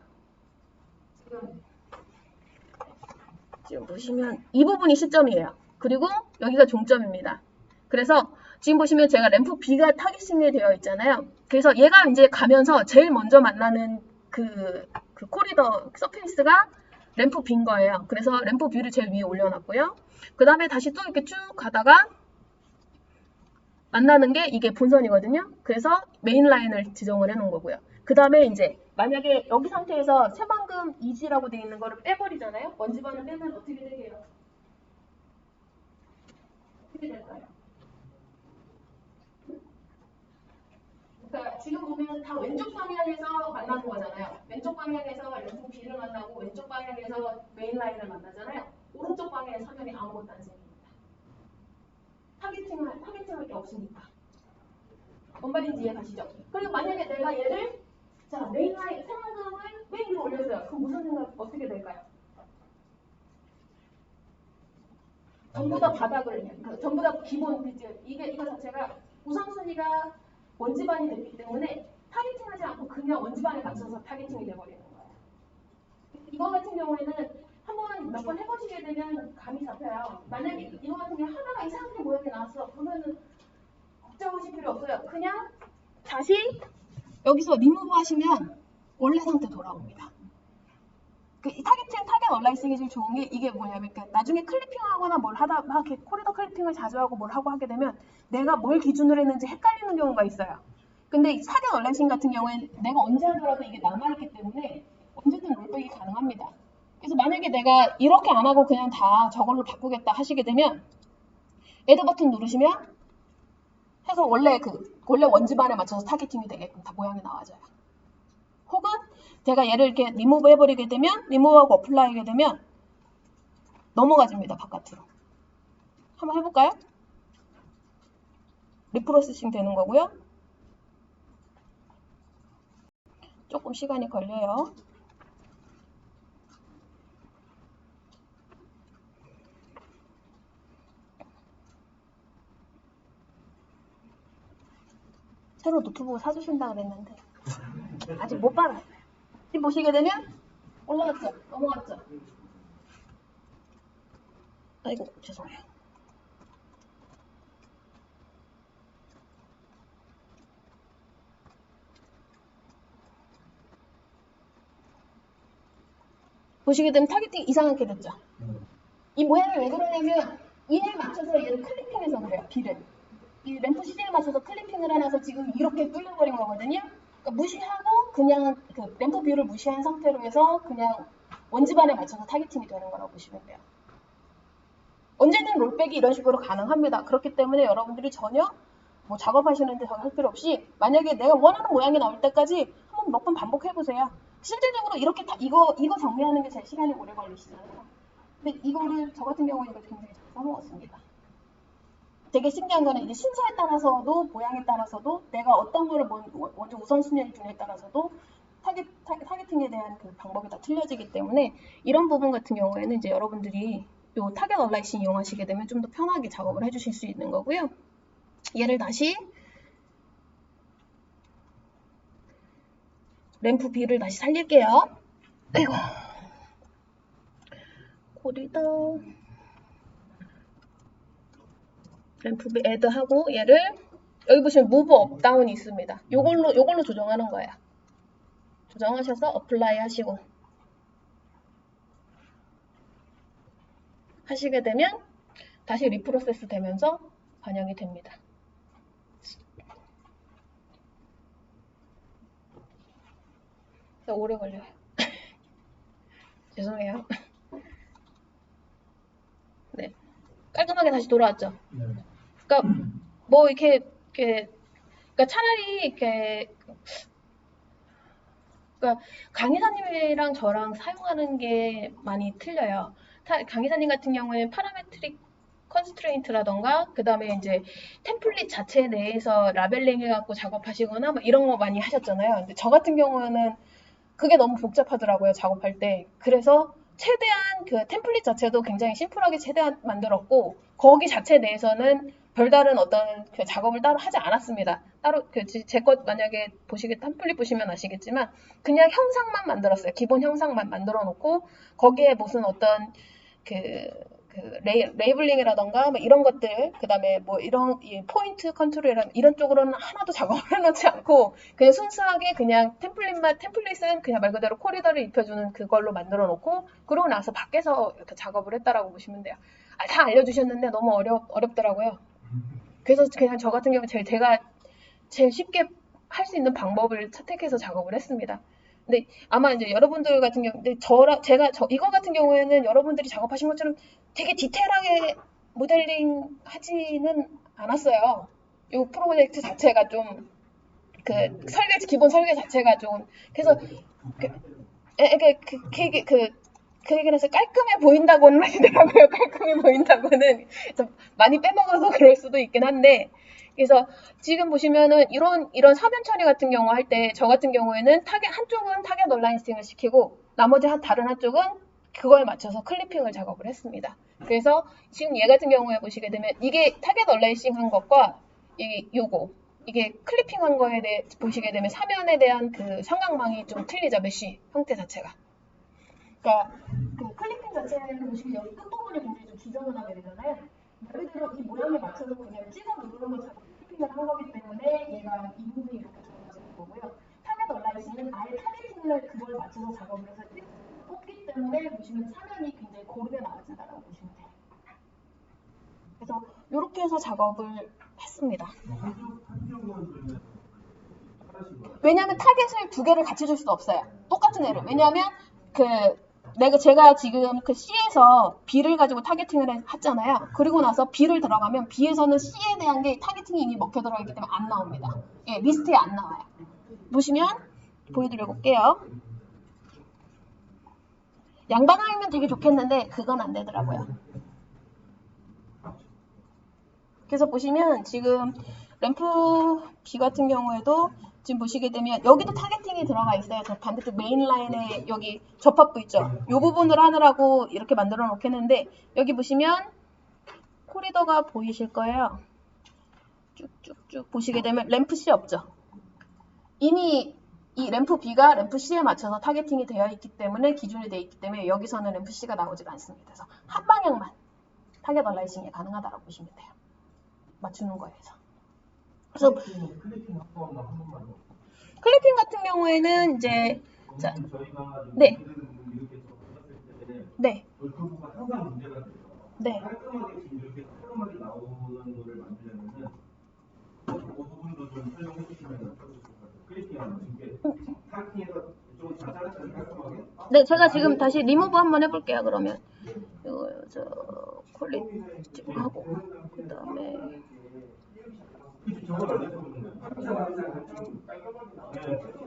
지금 보시면 이 부분이 시점이에요. 그리고 여기가 종점입니다. 그래서 지금 보시면 제가 램프 B가 타겟팅이 되어 있잖아요. 그래서 얘가 이제 가면서 제일 먼저 만나는 그 코리더 서페이스가 램프 B인 거예요. 그래서 램프 B를 제일 위에 올려놨고요. 그 다음에 다시 또 이렇게 쭉 가다가 만나는 게 이게 본선이거든요. 그래서 메인 라인을 지정을 해놓은 거고요. 그 다음에 이제 만약에 여기 상태에서 새만금 이지라고 되어 있는 거를 빼버리잖아요. 원지반을 빼면 어떻게 되게요? 어떻게 될까요? 그러니까 지금 보면 다 왼쪽 방향에서 만나는 거잖아요. 왼쪽 방향에서 램프 B를 만나고 왼쪽 방향에서 메인 라인을 만나잖아요. 오른쪽 방향에 사면이 아무것도 안 생깁니다. 타겟팅할 게 없으니까. 뭔 말인지 이해 가시죠? 그리고 만약에 내가 얘를 메인 라인 새만금을 맨 위로 올렸어요. 그럼 무슨 생각 어떻게 될까요? 전부 다 바닥을 그러니까 전부 다 기본 이거 자체가 우선순위가 원지반이 됐기 때문에 타겟팅하지 않고 그냥 원지반에 맞춰서 타겟팅이 돼버리는 거예요. 이거 같은 경우에는 한번 몇 번 해보시게 되면 감이 잡혀요. 만약에 이거 같은 경우 하나가 이상하게 모양이 나왔어. 그러면은 걱정하실 필요 없어요. 그냥 다시 여기서 리무브 하시면 원래 상태 돌아옵니다. 타겟 얼라이싱이 제일 좋은 게 이게 뭐냐면 나중에 클리핑하거나 뭘 하다 막 이렇게 코리더 클리핑을 자주 하고 뭘 하고 하게 되면 내가 뭘 기준으로 했는지 헷갈리는 경우가 있어요. 근데 타겟 얼라이싱 같은 경우에는 내가 언제 하더라도 이게 남아있기 때문에 언제든 롤백이 가능합니다. 그래서 만약에 내가 이렇게 안 하고 그냥 다 저걸로 바꾸겠다 하시게 되면 애드 버튼 누르시면 해서 원래 원지반에 맞춰서 타겟팅이 되게끔 다 모양이 나와져요. 혹은 제가 얘를 이렇게 리무브 해버리게 되면 리무브하고 어플라이 하게 되면 넘어가집니다. 바깥으로. 한번 해볼까요? 리프로세싱 되는 거고요. 조금 시간이 걸려요. 새로 노트북을 사주신다 그랬는데 아직 못 받았어요. 지금 보시게 되면 올라갔죠? 넘어갔죠? 아이고 죄송해요. 보시게 되면 타겟팅 이상하게 됐죠? 이 모양이 왜 그러냐면 얘에 맞춰서 얘를 클리핑해서 그래요. B를. 이 램프 CD에 맞춰서 클리핑을 해놔서 지금 이렇게 뚫려버린 거거든요. 그러니까 무시하고 그냥 그 램프 뷰를 무시한 상태로 해서 그냥 원지반에 맞춰서 타겟팅이 되는 거라고 보시면 돼요. 언제든 롤백이 이런 식으로 가능합니다. 그렇기 때문에 여러분들이 전혀 뭐 작업하시는데 할 필요 없이 만약에 내가 원하는 모양이 나올 때까지 한번 몇 번 반복해보세요. 실질적으로 이렇게 이거 정리하는 게 제일 시간이 오래 걸리시잖아요. 근데 이거를 저 같은 경우는 이거 굉장히 잘 써먹었습니다. 되게 신기한 거는 이제 순서에 따라서도 모양에 따라서도 내가 어떤 거를 먼저 우선순위를 두냐에 따라서도 타겟팅에 대한 그 방법이 다 틀려지기 때문에 이런 부분 같은 경우에는 이제 여러분들이 요 타겟 얼라이싱 이용하시게 되면 좀 더 편하게 작업을 해주실 수 있는 거고요. 얘를 다시 램프 B를 다시 살릴게요. 아이고 고리다. 램프 B 애드하고 얘를 여기 보시면 무브 업 다운이 있습니다. 요걸로 조정하는 거예요. 조정하셔서 어플라이 하시고 하시게 되면 다시 리프로세스 되면서 반영이 됩니다. 오래 걸려요. 죄송해요. 네, 깔끔하게 다시 돌아왔죠. 그러니까 뭐 그러니까 차라리 그러니까 강의사님이랑 저랑 사용하는 게 많이 틀려요. 강의사님 같은 경우에는 파라메트릭 컨스트레인트라던가 그 다음에 이제 템플릿 자체 내에서 라벨링 해갖고 작업하시거나 뭐 이런 거 많이 하셨잖아요. 근데 저 같은 경우는 그게 너무 복잡하더라고요, 작업할 때. 그래서 최대한 그 템플릿 자체도 굉장히 심플하게 최대한 만들었고 거기 자체 내에서는 별다른 어떤 그 작업을 따로 하지 않았습니다. 따로 제 것 만약에 템플릿 보시면 아시겠지만 그냥 형상만 만들었어요. 기본 형상만 만들어 놓고 거기에 무슨 어떤 레이블링이라던가 뭐 이런 것들, 그 다음에 뭐 이런 포인트 컨트롤이랑 이런 쪽으로는 하나도 작업을 해놓지 않고 그냥 순수하게 그냥 템플릿은 그냥 말 그대로 코리더를 입혀주는 그걸로 만들어 놓고 그러고 나서 밖에서 이렇게 작업을 했다라고 보시면 돼요. 다 알려주셨는데 너무 어렵더라고요. 그래서 그냥 저 같은 경우는 제가 제일 쉽게 할 수 있는 방법을 채택해서 작업을 했습니다. 근데 아마 이제 여러분들 같은 경우, 이거 같은 경우에는 여러분들이 작업하신 것처럼 되게 디테일하게 모델링 하지는 않았어요. 이 프로젝트 자체가 좀, 기본 설계 자체가 좀, 그래서, 그 얘기를 해서 깔끔해 보인다고는 하시더라고요. 깔끔해 보인다고는. 많이 빼먹어서 그럴 수도 있긴 한데, 그래서 지금 보시면은 이런 사면 처리 같은 경우 할 때 저 같은 경우에는 한쪽은 타겟 얼라이싱을 시키고 나머지 다른 한쪽은 그거에 맞춰서 클리핑을 작업을 했습니다. 그래서 지금 얘 같은 경우에 보시게 되면 이게 타겟 얼라이싱 한 것과 이게 클리핑 한 거에 대해 보시게 되면 사면에 대한 그 삼각망이 좀 틀리죠. 메쉬 형태 자체가. 그러니까 그 클리핑 자체는 보시면 여기 끝부분이 굉장히 좀 지저분하게 되잖아요. 말 그대로 이 모양에 맞춰서 그냥 찍어 누르는 것처럼 클리핑을 한 거기 때문에 얘가 이 부분이 이렇게 좋아지는 거고요. 타겟 얼라이싱은 아예 타겟팅을 그걸 맞춰서 작업을 해서 뽑기 때문에 보시면 사면이 굉장히 고르게 나와진다고 보시면 돼요. 그래서 이렇게 해서 작업을 했습니다. 왜냐하면 타겟을 두 개를 같이 줄 수도 없어요. 똑같은 애를. 왜냐하면 제가 지금 그 C에서 B를 가지고 타겟팅을 했잖아요. 그리고 나서 B를 들어가면 B에서는 C에 대한 게 타겟팅이 이미 먹혀 들어있기 때문에 안 나옵니다. 예, 리스트에 안 나와요. 보시면 보여드려 볼게요. 양방향이면 되게 좋겠는데 그건 안 되더라고요. 그래서 보시면 지금 램프 B 같은 경우에도 지금 보시게 되면 여기도 타겟팅이 들어가 있어요. 저 반대쪽 메인 라인에 여기 접합부 있죠. 이 부분을 하느라고 이렇게 만들어 놓겠는데 여기 보시면 코리더가 보이실 거예요. 쭉쭉쭉 보시게 되면 램프 C 없죠. 이미 이 램프 B가 램프 C에 맞춰서 타겟팅이 되어 있기 때문에 기준이 되어 있기 때문에 여기서는 램프 C가 나오지가 않습니다. 그래서 한 방향만 타겟 얼라이징이 가능하다고 보시면 돼요. 맞추는 거에서. 그래서 클리핑 한 번만 한 번만. 클리핑 같은 경우에는 이제 자, 저희가 네. 이렇게 접근했을 때 네. 그 부분가 항상 문제가 돼요. 네. 깔끔하게 지금 이렇게 깔끔하게 나오는 거를 만들려면은 그 부분도 좀 설명해 주시면 클리핑하는 이게 타겟팅에서 좀 자잘하게 깔끔하게. 네, 제가 지금 다시 리무브 한번 해볼게요. 그러면 이거 저 콜릿 지금 하고 그다음에 저걸 안 해서 그런 거예요.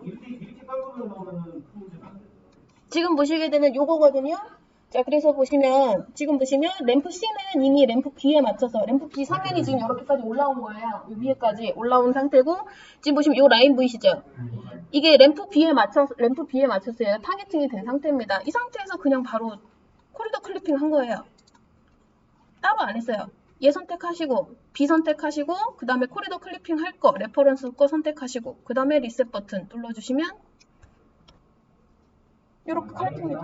이렇게 깔끔하게 나오면은 큰 문제가 안 돼요. 지금 보시게 되면 요거거든요. 자, 그래서 보시면 지금 보시면 램프 C는 이미 램프 B에 맞춰서 램프 B 상면이 지금 이렇게까지 올라온 거예요. 요 위에까지 올라온 상태고 지금 보시면 요 라인 보이시죠? 이게 램프 B에 맞췄어요. 타겟팅이 된 상태입니다. 이 상태에서 그냥 바로 코리더 클리핑 한 거예요. 따로 안 했어요. 얘 선택하시고 B 선택하시고 그 다음에 코리더 클리핑 할 거 레퍼런스 거 선택하시고 그 다음에 리셋 버튼 눌러주시면 이렇게 클리핑이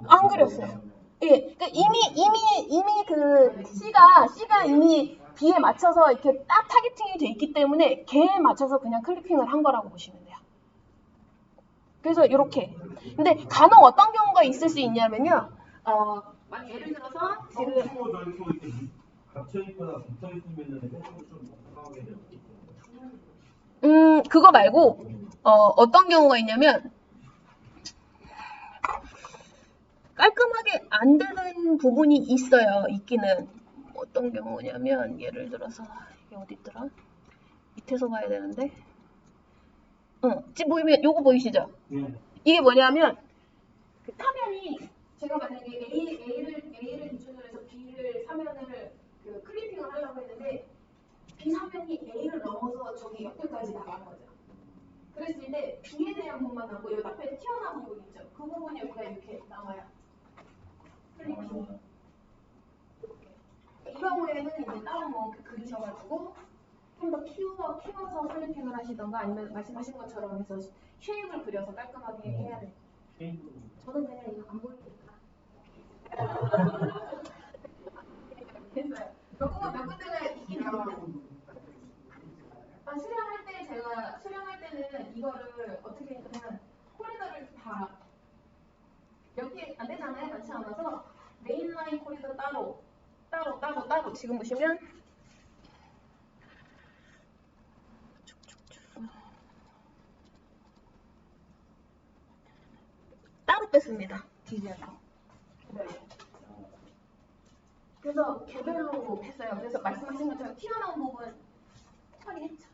안 그렸어요. 예, 그러니까 이미 그 C가 이미 B에 맞춰서 이렇게 딱 타겟팅이 돼 있기 때문에 걔에 맞춰서 그냥 클리핑을 한 거라고 보시면 돼요. 그래서 이렇게. 근데 간혹 어떤 경우가 있을 수 있냐면요. 만약 예를 들어서 지금 갇혀 있거나 붙어 있으면은 좀 못하게 돼요. 그거 말고 어떤 경우가 있냐면 깔끔하게 안 되는 부분이 있어요. 있기는. 어떤 경우냐면 예를 들어서 이게 어디 있더라? 밑에서 봐야 되는데. 지금 보이면 요거 보이시죠? 이게 뭐냐면 그 사면이 제가 만약에 A를 기준으로 해서 B를 사면을 그 클리핑을 하려고 했는데 B 사면이 A를 넘어서 저기 옆에까지 나간 거죠. 그랬을 때 B에 대한 부분만 하고 여기 앞에 튀어나온 부분 있죠. 그 부분이 여기가 이렇게 나와요. 클리핑이. 이 경우에는 이제 따로 뭐 그리셔가지고 좀 더 키워서 클리핑을 하시던가 아니면 말씀하신 것처럼 해서 쉐입을 그려서 깔끔하게 해야 돼요. 저는 그냥 이거 안 보이니까. 됐어요. 몇 군데가 있긴 해요. 수령할 때는 이거를 어떻게 했냐면 코리더를 다 몇 개 안 되잖아요. 많지 않아서 메인라인 코리더 따로 지금 보시면 따로 뺐습니다. 디자인으로. 네. 그래서 개별로 했어요. 그래서 말씀하신 것처럼 튀어나온 부분 처리했죠.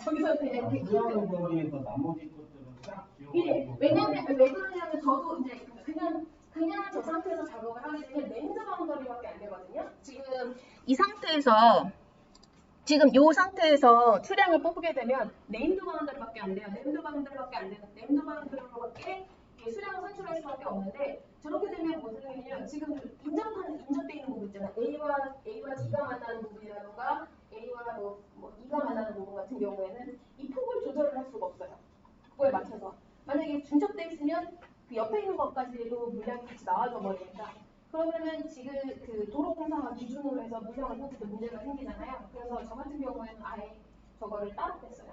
거기서 그냥 튀어나온 거리에서 나머지 것들은 싹 예, 왜냐면 왜 그러냐면 저도 이제 그냥 저 상태에서 작업을 하게 되면 랜드 바운더리밖에 안 되거든요. 지금 이 상태에서 지금 이 상태에서 수량을 뽑게 되면 네임드 바운더리밖에 안 돼요. 네임드 바운더리밖에 수량을 선출할 수밖에 없는데 저렇게 되면 무슨 일이냐면 지금 인접돼 있는 부분 있잖아요. A와 D가 만나는 부분이라던가 A와 뭐 E가 만나는 부분 같은 경우에는 이 폭을 조절을 할 수가 없어요. 그거에 맞춰서 만약에 중첩돼 있으면 그 옆에 있는 것까지도 물량이 같이 나와져 버리니까 그러면은 지금 그 도로공사가 기준으로 해서 물량을 뽑을 때 문제가 생기잖아요. 그래서 저 같은 경우에는 아예 저거를 따로 뺐어요.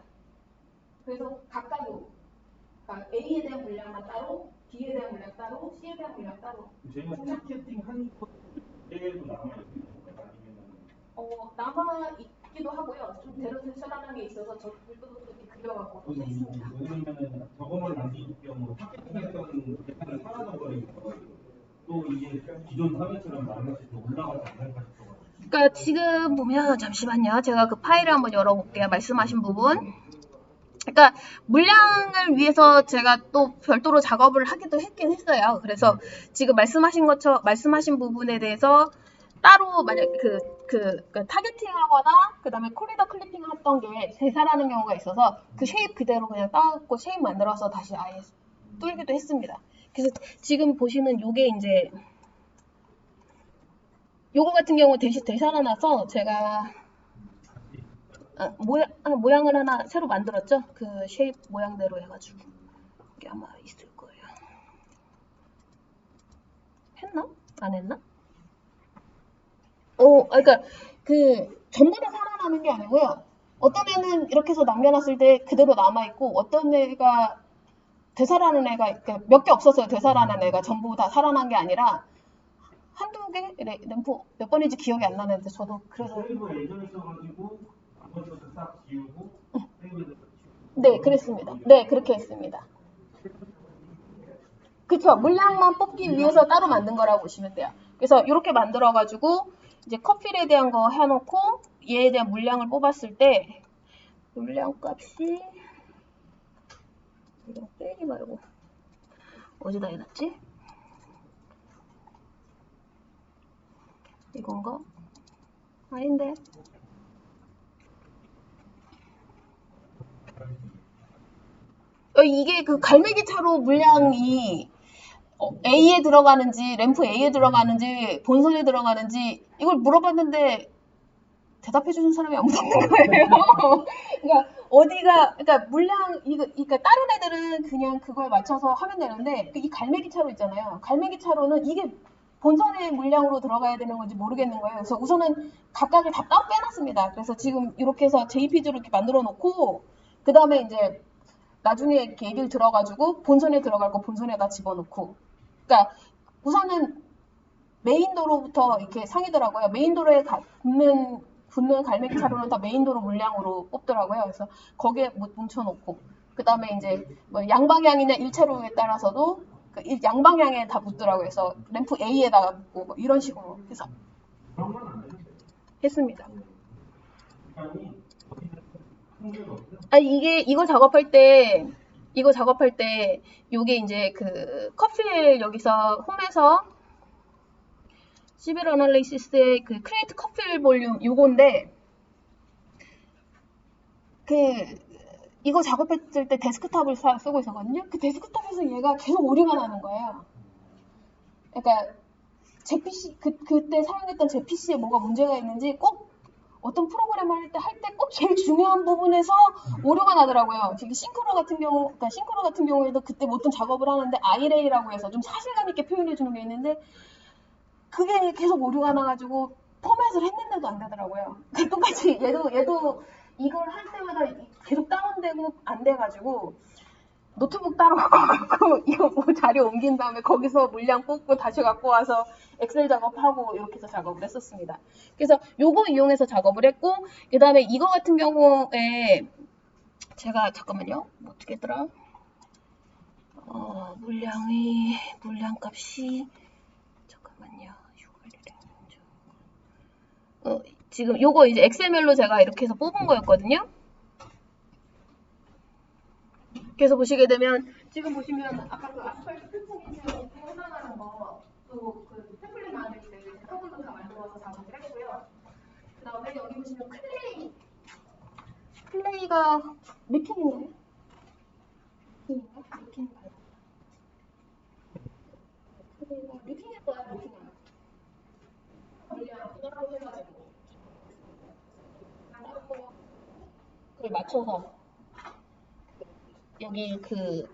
그래서 각각으로 그러니까 A에 대한 물량만 따로, B에 대한 물량 따로, C에 대한 물량 따로. 저희가 타겟팅 한 것에도 남아있는 건가요? 아니면 남아 있기도 하고요. 좀 대로세션하는 게 있어서 저 불도도 이렇게 그려갖고 했습니다. 왜냐면은 저것만 남길 경우 타겟팅했던 대상이 사라져 버리니까 또 이게 기존 사례처럼 나머지 올라가지 않을 것 같아요. 그러니까 지금 보면 잠시만요. 제가 그 파일을 한번 열어볼게요. 말씀하신 부분. 그러니까 물량을 위해서 제가 또 별도로 작업을 하기도 했긴 했어요. 그래서 지금 말씀하신 부분에 대해서 따로 만약 그 타겟팅하거나 그다음에 코리더 클리핑 했던 게 되살아나는 경우가 있어서 그 쉐입 그대로 그냥 따갖고 쉐입 만들어서 다시 아예 뚫기도 했습니다. 그래서 지금 보시는 요게 이제 요거 같은 경우 대신 되살아나서 제가 모양을 하나 새로 만들었죠. 그 쉐입 모양대로 해가지고 이게 아마 있을 거예요. 했나? 안 했나? 그러니까 그 전부 다 살아나는 게 아니고요. 어떤 애는 이렇게 해서 남겨놨을 때 그대로 남아있고 어떤 애가 되살아난 애가 몇 개 없었어요. 되살아난 애가 전부 다 살아난 게 아니라 한두 개 램프 몇 번인지 기억이 안 나는데 저도 그래서 세이브 예전에 써가지고 나머지 것을 싹 지우고 세이브에서 네 그랬습니다. 네 그렇게 했습니다. 그쵸 물량만 뽑기 위해서 따로 만든 거라고 보시면 돼요. 그래서 이렇게 만들어가지고 이제 커필에 대한 거 해놓고 얘에 대한 물량을 뽑았을 때 물량 값이 이거 빼기 말고 어디다 해놨지? 이건가? 아닌데. 이게 그 갈매기 차로 물량이 A에 들어가는지 램프 A에 들어가는지 본선에 들어가는지 이걸 물어봤는데 대답해 주는 사람이 아무도 없는 거예요. 그러니까 어디가 그러니까 물량 그러니까 다른 애들은 그냥 그걸 맞춰서 하면 되는데 이 갈매기 차로 있잖아요. 갈매기 차로는 이게 본선의 물량으로 들어가야 되는 건지 모르겠는 거예요. 그래서 우선은 각각을 다 따로 빼놨습니다. 그래서 지금 이렇게 해서 JPG로 이렇게 만들어 놓고 그 다음에 이제 나중에 이렇게 얘기를 들어가지고 본선에 들어갈 거 본선에다 집어넣고 그러니까 우선은 메인 도로부터 이렇게 상이더라고요. 메인 도로에 붙는 갈매기 차로는 다 메인 도로 물량으로 뽑더라고요. 그래서 거기에 뭉쳐놓고 그 다음에 이제 뭐 양방향이나 일차로에 따라서도 그 양방향에 다 붙더라고요. 그래서 램프 A에다가 붙고 뭐 이런 식으로 해서 그런 건 안 되는데 했습니다. 시간이 한계가 없어요. 아니 이거 작업할 때 요게 이제 그 커필 여기서 홈에서 시빌 어널리시스의 그 크리에이트 커필 볼륨 요건데 그 이거 작업했을 때 데스크탑을 쓰고 있었거든요. 그 데스크탑에서 얘가 계속 오류가 나는 거예요. 그러니까 제 PC 그때 사용했던 제 PC에 뭐가 문제가 있는지 꼭 어떤 프로그램을 할 때 꼭 제일 중요한 부분에서 오류가 나더라고요. 싱크로 같은 경우에도 그때 어떤 작업을 하는데 아이레이라고 해서 좀 사실감 있게 표현해 주는 게 있는데 그게 계속 오류가 나가지고 포맷을 했는데도 안 되더라고요. 똑같이 얘도 이걸 할 때마다 계속 다운되고 안 돼가지고 노트북 따로 갖고 이거 뭐 자료 옮긴 다음에 거기서 물량 뽑고 다시 갖고 와서 엑셀 작업하고 이렇게 해서 작업을 했었습니다. 그래서 요거 이용해서 작업을 했고 그 다음에 이거 같은 경우에 제가 잠깐만요. 어떻게 했더라? 물량값이 잠깐만요. 지금 요거 이제 엑셀멜로 제가 이렇게 해서 뽑은 거였거든요. 그래서 보시게 되면 지금 보시면 아까 그 아스팔트 틈틈이 하나하는 거 또 그 템플릿 만들 때 서글도 다 만들어서 작업을 했고요. 그 다음에 여기 보시면 클레이가 몇 핀인가요? 몇 핀인가요? 클레이가 몇 핀일 거야? 몇 핀이야? 물량 따로 해가지고 그걸 맞춰서 여기 그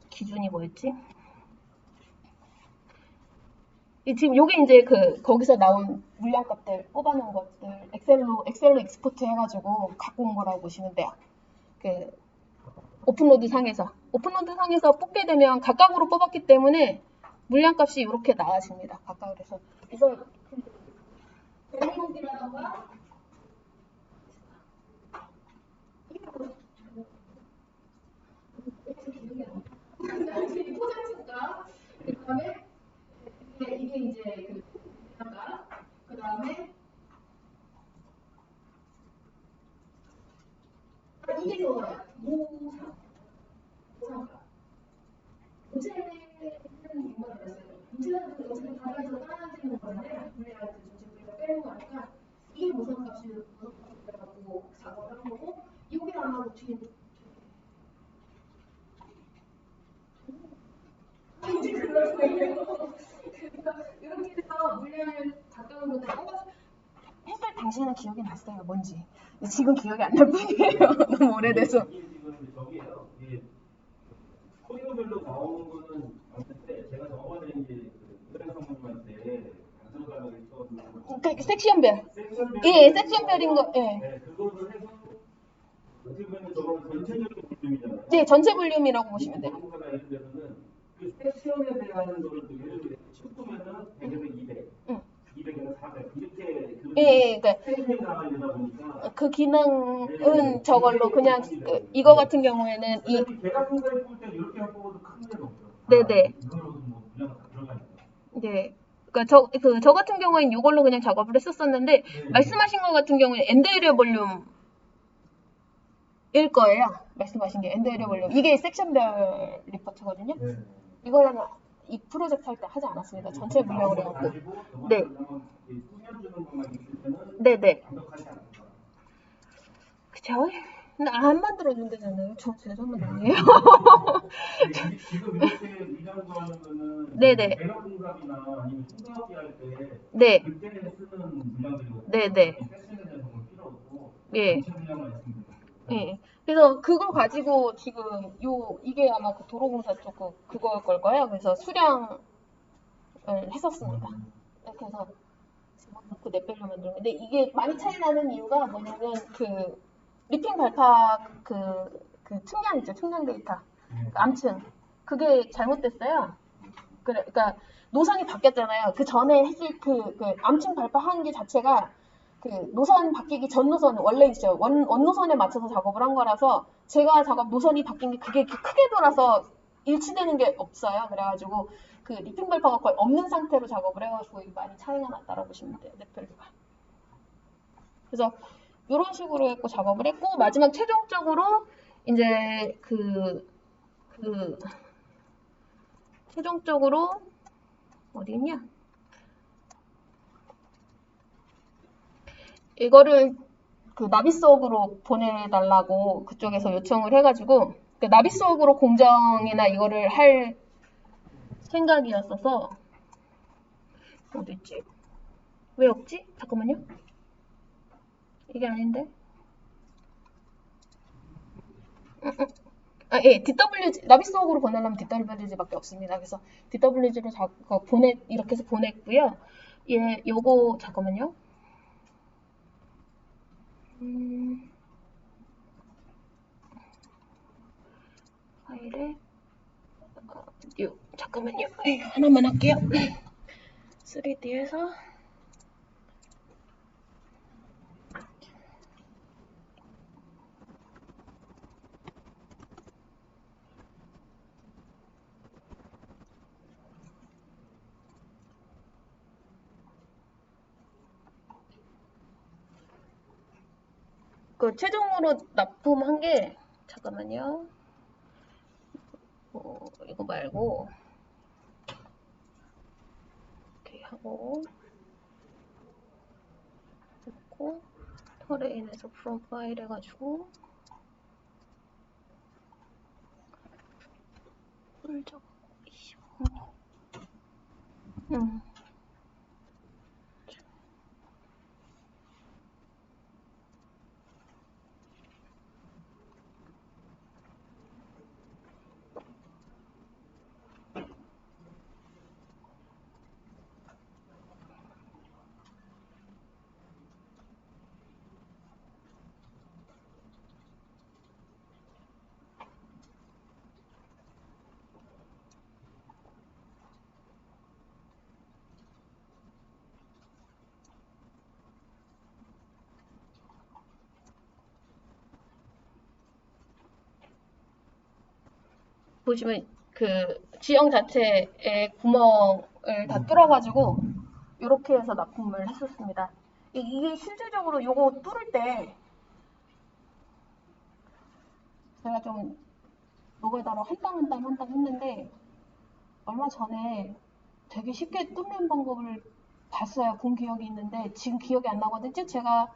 기준이 뭐였지? 지금 요게 이제 거기서 나온 물량값들 뽑아놓은 것들 엑셀로 익스포트 해가지고 갖고 온 거라고 보시면 돼요. 그 오픈로드 상에서 뽑게 되면 각각으로 뽑았기 때문에 물량값이 이렇게 나와집니다. 각각으로 그래서 대리목이라던가 포장지가 그다음에 이게 이제 그 다음에 이게 그거야. 모상가. 문제는 이거였어요. 문제는 어차피 바닥에서 떨어지는 거잖아요. 그래야 작업을 한 거고 이게 아마 어떻게 이제 그런 거예요. 그러니까 이렇게 해서 물량을 가까운 곳에 햇살 당시에는 기억이 났어요. 뭔지. 근데 지금 기억이 안 날 뿐이에요. 너무 오래돼서. 이게 지금 저기예요. 이게 코디별로 나오는 거는 없는데 제가 저번에 이제 의뢰 상무님한테 단서가를 했던 그 섹션별. 섹션별 예, 섹션별인 거. 예. 네, 그거를 해서 어떻게 보면 저거는 전체적인 볼륨이잖아요. 네, 전체 볼륨이라고 보시면 돼요. 전문가가 예를 들면은 그 섹션에 대한 거를 또 예를 들어 10도면은 100에서 200, 응. 200에서 400 이렇게 그 예, 예, 그러니까 섹션이 나와 있다 보니까 그 기능은 저걸로 그냥 이거 같은 경우에는 이 어차피 계단 공간에 볼 때는 이렇게 갖고 큰 문제가 없어요. 네네. 이걸로도 뭐 분야가 다 들어가니까. 네. 그러니까 저 같은 경우에는 이걸로 그냥 작업을 했었었는데 말씀하신 것 같은 경우에 엔드에리어 볼륨일 거예요. 말씀하신 게 엔드에리어 볼륨. 이게 섹션별 리포트거든요. 네. 이거는 이 프로젝트 할 때 하지 않았습니다. 전체 물량으로 해갖고. 네. 네네. 그쵸? 근데 안 만들어준대잖아요. 저 죄송한 아니에요. 지금 이렇게 미장도 하는 거는 네네. 대각 공갑이나 아니면 초등학교 할 때 네. 그때 쓰는 물량들이거든요. 네네. 세션에 대한 건 필요 없고 예. 전체 물량만 있으면 돼요. 예. 그래서 그거 가지고 지금 이게 아마 그 도로공사 쪽 그거일 걸 거예요. 그래서 수량을 했었습니다. 그래서 그 넷별로 만드는 건데 이게 많이 차이 나는 이유가 뭐냐면 그 리핑 발파 그 측량 있죠. 측량 데이터. 그 암층. 그게 잘못됐어요. 그러니까 노선이 바뀌었잖아요. 그 전에 했을 그 암층 발파한 게 자체가 그 노선 바뀌기 전 노선 원래 있어요. 원 노선에 맞춰서 작업을 한 거라서 제가 작업 노선이 바뀐 게 그게 크게 돌아서 일치되는 게 없어요. 그래가지고 그 리핑 발파가 거의 없는 상태로 작업을 해가지고 많이 차이가 났다라고 보시면 돼요. 넷별류가. 그래서 이런 식으로 했고 작업을 했고 마지막 최종적으로 이제 최종적으로 어디 있냐? 이거를 그 나비수업으로 보내달라고 그쪽에서 요청을 해가지고 그 나비수업으로 공정이나 이거를 할 생각이었어서 어디 있지? 왜 없지? 잠깐만요. 이게 아닌데? 아, 예, DWG, 나비수업으로 보내려면 DWG밖에 없습니다. 그래서 DWG로 이렇게 해서 보냈고요. 예, 요거, 잠깐만요. 파일에, 잠깐만요. 하나만 할게요. 3D에서, 그 최종으로 납품한 게 잠깐만요. 이거 말고 이렇게 하고 넣고 터레인에서 프로파일 해가지고 폴더 25. 보시면 그 지형 자체에 구멍을 다 뚫어가지고 이렇게 해서 납품을 했었습니다. 이게 실질적으로 요거 뚫을 때 제가 좀 노가다로 한 땀 한 땀 한 땀 했는데 얼마 전에 되게 쉽게 뚫는 방법을 봤어요. 본 기억이 있는데 지금 기억이 안 나거든요. 제가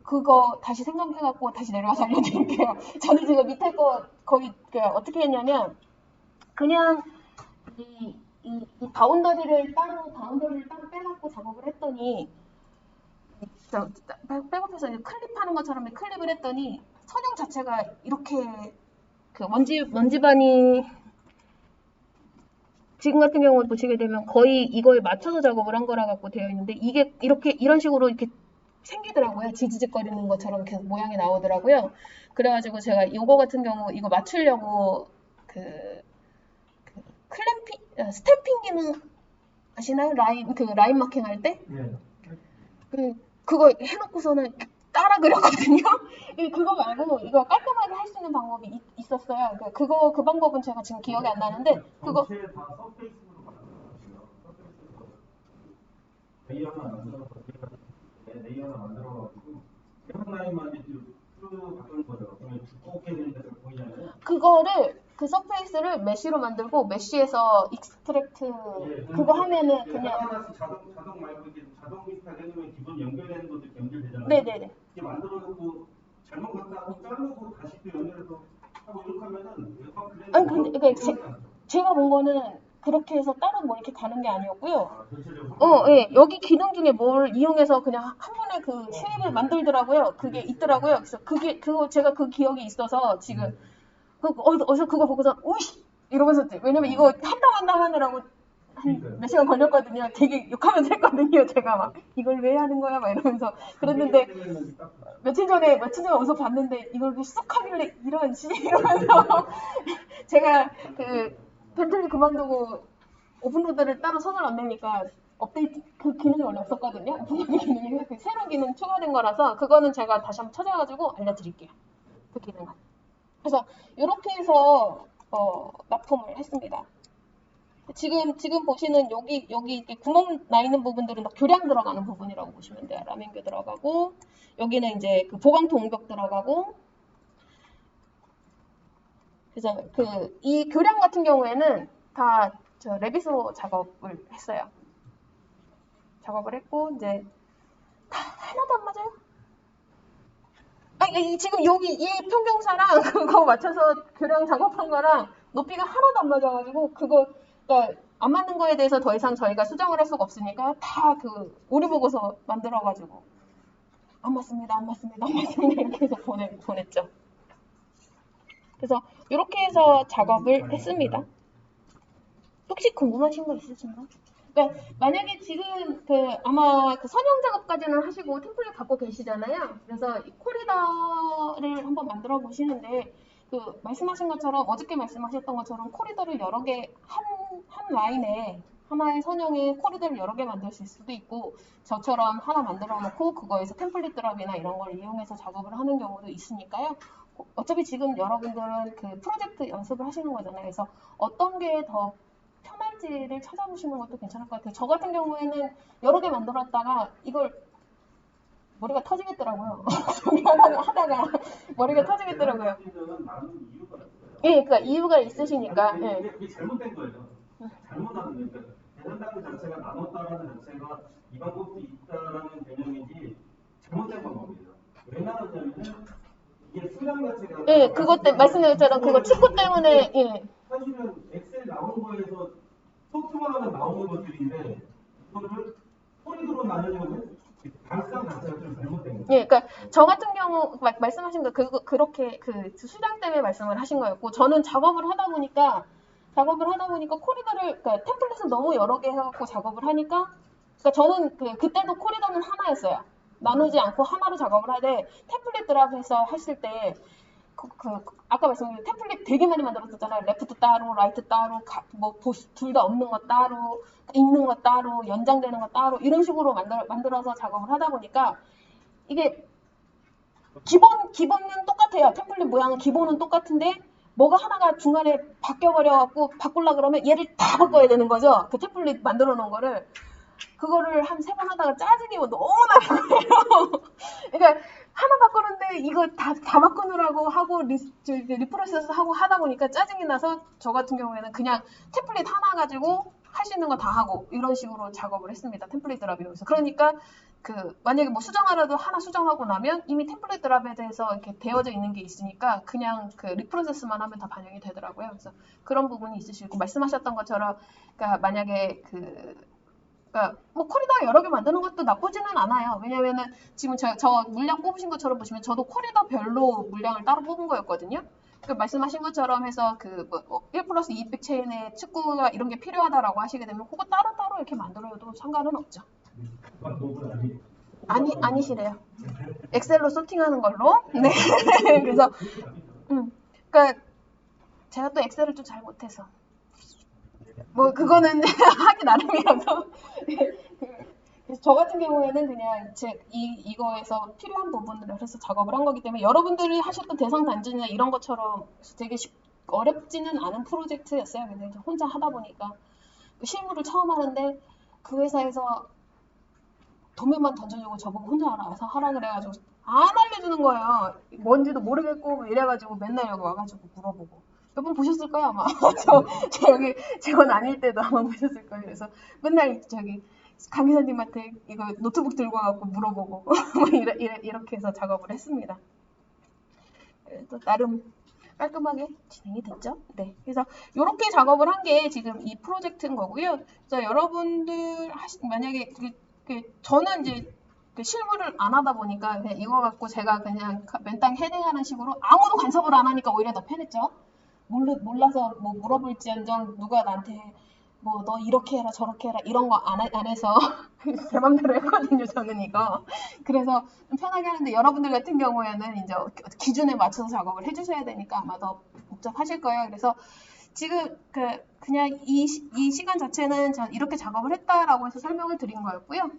그거 다시 생각해갖고 다시 내려와서 알려드릴게요. 저는 지금 밑에 거 거의 어떻게 했냐면 그냥 이 바운더리를 따로 빼갖고 작업을 했더니 백업해서 클립하는 것처럼 클립을 했더니 선형 자체가 이렇게 그 먼지반이 지금 같은 경우 보시게 되면 거의 이거에 맞춰서 작업을 한 거라 갖고 되어 있는데 이게 이렇게 이런 식으로 이렇게 생기더라고요. 지지직거리는 것처럼 계속 모양이 나오더라고요. 그래가지고 제가 이거 같은 경우 이거 맞추려고 클램핑 스탬핑 기능 아시나요? 라인 마킹 할 때? 네. 그거 해놓고서는 따라 그렸거든요. 그거 말고 이거 깔끔하게 할 수 있는 방법이 있었어요. 그 방법은 제가 지금 기억이 안 나는데 그거 전체 다 서페이스로 만들어가지고요. 레이어를 만들어가지고 계속 라인만 이제 쭉 바꾸는 거죠. 그러면 두껍게 되는 데서 보이잖아요. 그거를 그 서페이스를 메쉬로 만들고 메쉬에서 익스트랙트 그거 하면은 그냥 하나씩 자동 말고 이제 자동 비슷하게 해놓으면 기본 연결되는 것도 연결되잖아요. 네네네. 이게 만들어놓고 잘못 갔다고 자르고 다시 또 연결해서 하고 이렇게 하면은 아니 근데 제가 본 거는 그렇게 해서 따로 뭐 이렇게 가는 게 아니었고요. 예, 여기 기능 중에 뭘 이용해서 그냥 한 번에 그 쉐입을 만들더라고요. 그게 있더라고요. 그래서 그거 제가 그 기억이 있어서 지금 어디서 그거 보고서 우씨 이러면서 왜냐면 이거 한 장 하느라고 한 몇 시간 걸렸거든요. 되게 욕하면서 했거든요. 제가 막 이걸 왜 하는 거야 막 이러면서 그랬는데 며칠 전에 어디서 봤는데 이걸 쑥 하길래 이런 씨 이러면서 제가 그 벤틀리 그만두고 오픈로드를 따로 손을 안 내니까 업데이트 그 기능이 원래 없었거든요. 오픈로드 기능이 그 새로운 기능 추가된 거라서 그거는 제가 다시 한번 찾아가지고 알려드릴게요. 그 기능은. 그래서 이렇게 해서 납품을 했습니다. 지금 보시는 여기 이렇게 구멍 나 있는 부분들은 교량 들어가는 부분이라고 보시면 돼요. 라면교 들어가고 여기는 이제 그 보강통 옹벽 들어가고 그래서 이 교량 같은 경우에는 다 저 레빗으로 작업을 했어요. 작업을 했고 이제 다 하나도 안 맞아요. 아니 지금 여기 이 평경사랑 그거 맞춰서 교량 작업한 거랑 높이가 하나도 안 맞아가지고 그러니까 안 맞는 거에 대해서 더 이상 저희가 수정을 할 수가 없으니까 다 오류 보고서 만들어가지고 안 맞습니다 이렇게 해서 보냈죠. 그래서 이렇게 해서 작업을 했습니다. 혹시 궁금하신 거 있으신가요? 그러니까 만약에 지금 아마 선형 작업까지는 하시고 템플릿 갖고 계시잖아요. 그래서 이 코리더를 한번 만들어 보시는데 말씀하신 것처럼 어저께 말씀하셨던 것처럼 코리더를 여러 개 한 라인에 하나의 선형에 코리더를 여러 개 만드실 수도 있고 저처럼 하나 만들어 놓고 그거에서 템플릿 드랍이나 이런 걸 이용해서 작업을 하는 경우도 있으니까요. 어차피 지금 여러분들은 그 프로젝트 연습을 하시는 거잖아요. 그래서 어떤 게 더 편한지를 찾아보시는 것도 괜찮을 것 같아요. 저 같은 경우에는 여러 개 만들었다가 이걸 머리가 터지겠더라고요. 하다가 머리가 터지겠더라고요. 예, 그러니까 이유가 있으시니까. 예. 그게 잘못된 거예요. 잘못하는 거니까 계산당 자체가 나눴다라는 자체가 이 방법도 있다라는 개념이지 잘못된 방법이에요. 왜 나눴냐면은 이게 수량 자체가 예, 그것 때문에 말씀드렸잖아요. 그거 축구 때문에 예. 사실은 엑셀 나온 거에서 소프트웨어가 나오는 것들인데 이거를 코리도로 나누려면 발상 자체가 좀 잘못된 거예요. 예, 그러니까 저 같은 경우 말씀하신 거 그렇게 수량 때문에 말씀을 하신 거였고 저는 작업을 하다 보니까 코리더를 그러니까 템플릿을 너무 여러 개 해갖고 작업을 하니까 그러니까 저는 그때도 코리더는 하나였어요. 나누지 않고 하나로 작업을 하되 템플릿 드랍해서 했을 때 아까 말씀드린 템플릿 되게 많이 만들었었잖아요. 레프트 따로, 라이트 따로, 둘 다 없는 거 따로, 있는 거 따로, 연장되는 거 따로 이런 식으로 만들어서 작업을 하다 보니까 이게 기본은 똑같아요. 템플릿 모양은 기본은 똑같은데 뭐가 하나가 중간에 바뀌어버려갖고 바꾸려 그러면 얘를 다 바꿔야 되는 거죠. 그 템플릿 만들어 놓은 거를. 그거를 한 3번 하다가 짜증이 너무 나는 거예요. 그러니까 하나 바꾸는데 이거 다 바꾸느라고 하고 리프레시해서 하고 하다 보니까 짜증이 나서 저 같은 경우에는 그냥 템플릿 하나 가지고 할 수 있는 거 다 하고 이런 식으로 작업을 했습니다. 템플릿 드랍이면서. 그러니까 만약에 뭐 수정하라도 하나 수정하고 나면 이미 템플릿 드랍에 대해서 이렇게 되어져 있는 게 있으니까 그냥 리프로세스만 하면 다 반영이 되더라고요. 그래서 그런 부분이 있으시고 말씀하셨던 것처럼 그러니까 만약에 그러니까 뭐 코리더 여러 개 만드는 것도 나쁘지는 않아요. 왜냐면은 지금 저 물량 뽑으신 것처럼 보시면 저도 코리더별로 물량을 따로 뽑은 거였거든요. 말씀하신 것처럼 해서 1+200 체인에 축구가 이런 게 필요하다라고 하시게 되면 그거 따로따로 이렇게 만들어도 상관은 없죠. 아니시래요. 엑셀로 소팅하는 걸로. 네. 그래서 그러니까 제가 또 엑셀을 좀 잘 못해서 뭐 그거는 하기 나름이라서. 그래서 저 같은 경우에는 그냥 이거에서 필요한 부분을 해서 작업을 한 거기 때문에 여러분들이 하셨던 대상 단지나 이런 것처럼 되게 어렵지는 않은 프로젝트였어요. 근데 이제 혼자 하다 보니까 실무를 처음 하는데 그 회사에서 도면만 던져주고 저보고 혼자 알아서 하라 그래가지고 안 알려주는 거예요. 뭔지도 모르겠고 이래가지고 맨날 여기 와가지고 물어보고 몇 번 보셨을 거예요 아마. 저 여기 직원 아닐 때도 아마 보셨을 거예요. 그래서 맨날 강 기사님한테 이거 노트북 들고 와갖고 물어보고 뭐 이렇게 해서 작업을 했습니다. 또 나름 깔끔하게 진행이 됐죠. 네, 그래서 이렇게 작업을 한 게 지금 이 프로젝트인 거고요. 그래서 여러분들 만약에 저는 이제 실무를 안 하다 보니까 그냥 이거 갖고 제가 그냥 맨땅 헤딩하는 식으로 아무도 간섭을 안 하니까 오히려 더 편했죠. 몰라서 뭐 물어볼지언정 누가 나한테 뭐 너 이렇게 해라 저렇게 해라 이런 거 안 해서 제 맘대로 했거든요. 저는 이거. 그래서 좀 편하게 하는데 여러분들 같은 경우에는 이제 기준에 맞춰서 작업을 해주셔야 되니까 아마 더 복잡하실 거예요. 그래서 지금 그냥 이 시간 자체는 이렇게 작업을 했다라고 해서 설명을 드린 거였고요.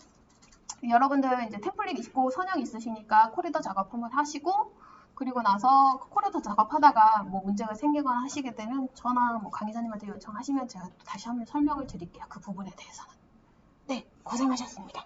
여러분들 이제 템플릿 있고 선형 있으시니까 코리더 작업 한번 하시고 그리고 나서 코리더 작업하다가 뭐 문제가 생기거나 하시게 되면 저나 뭐 강의사님한테 요청하시면 제가 또 다시 한번 설명을 드릴게요. 그 부분에 대해서는. 네, 고생하셨습니다.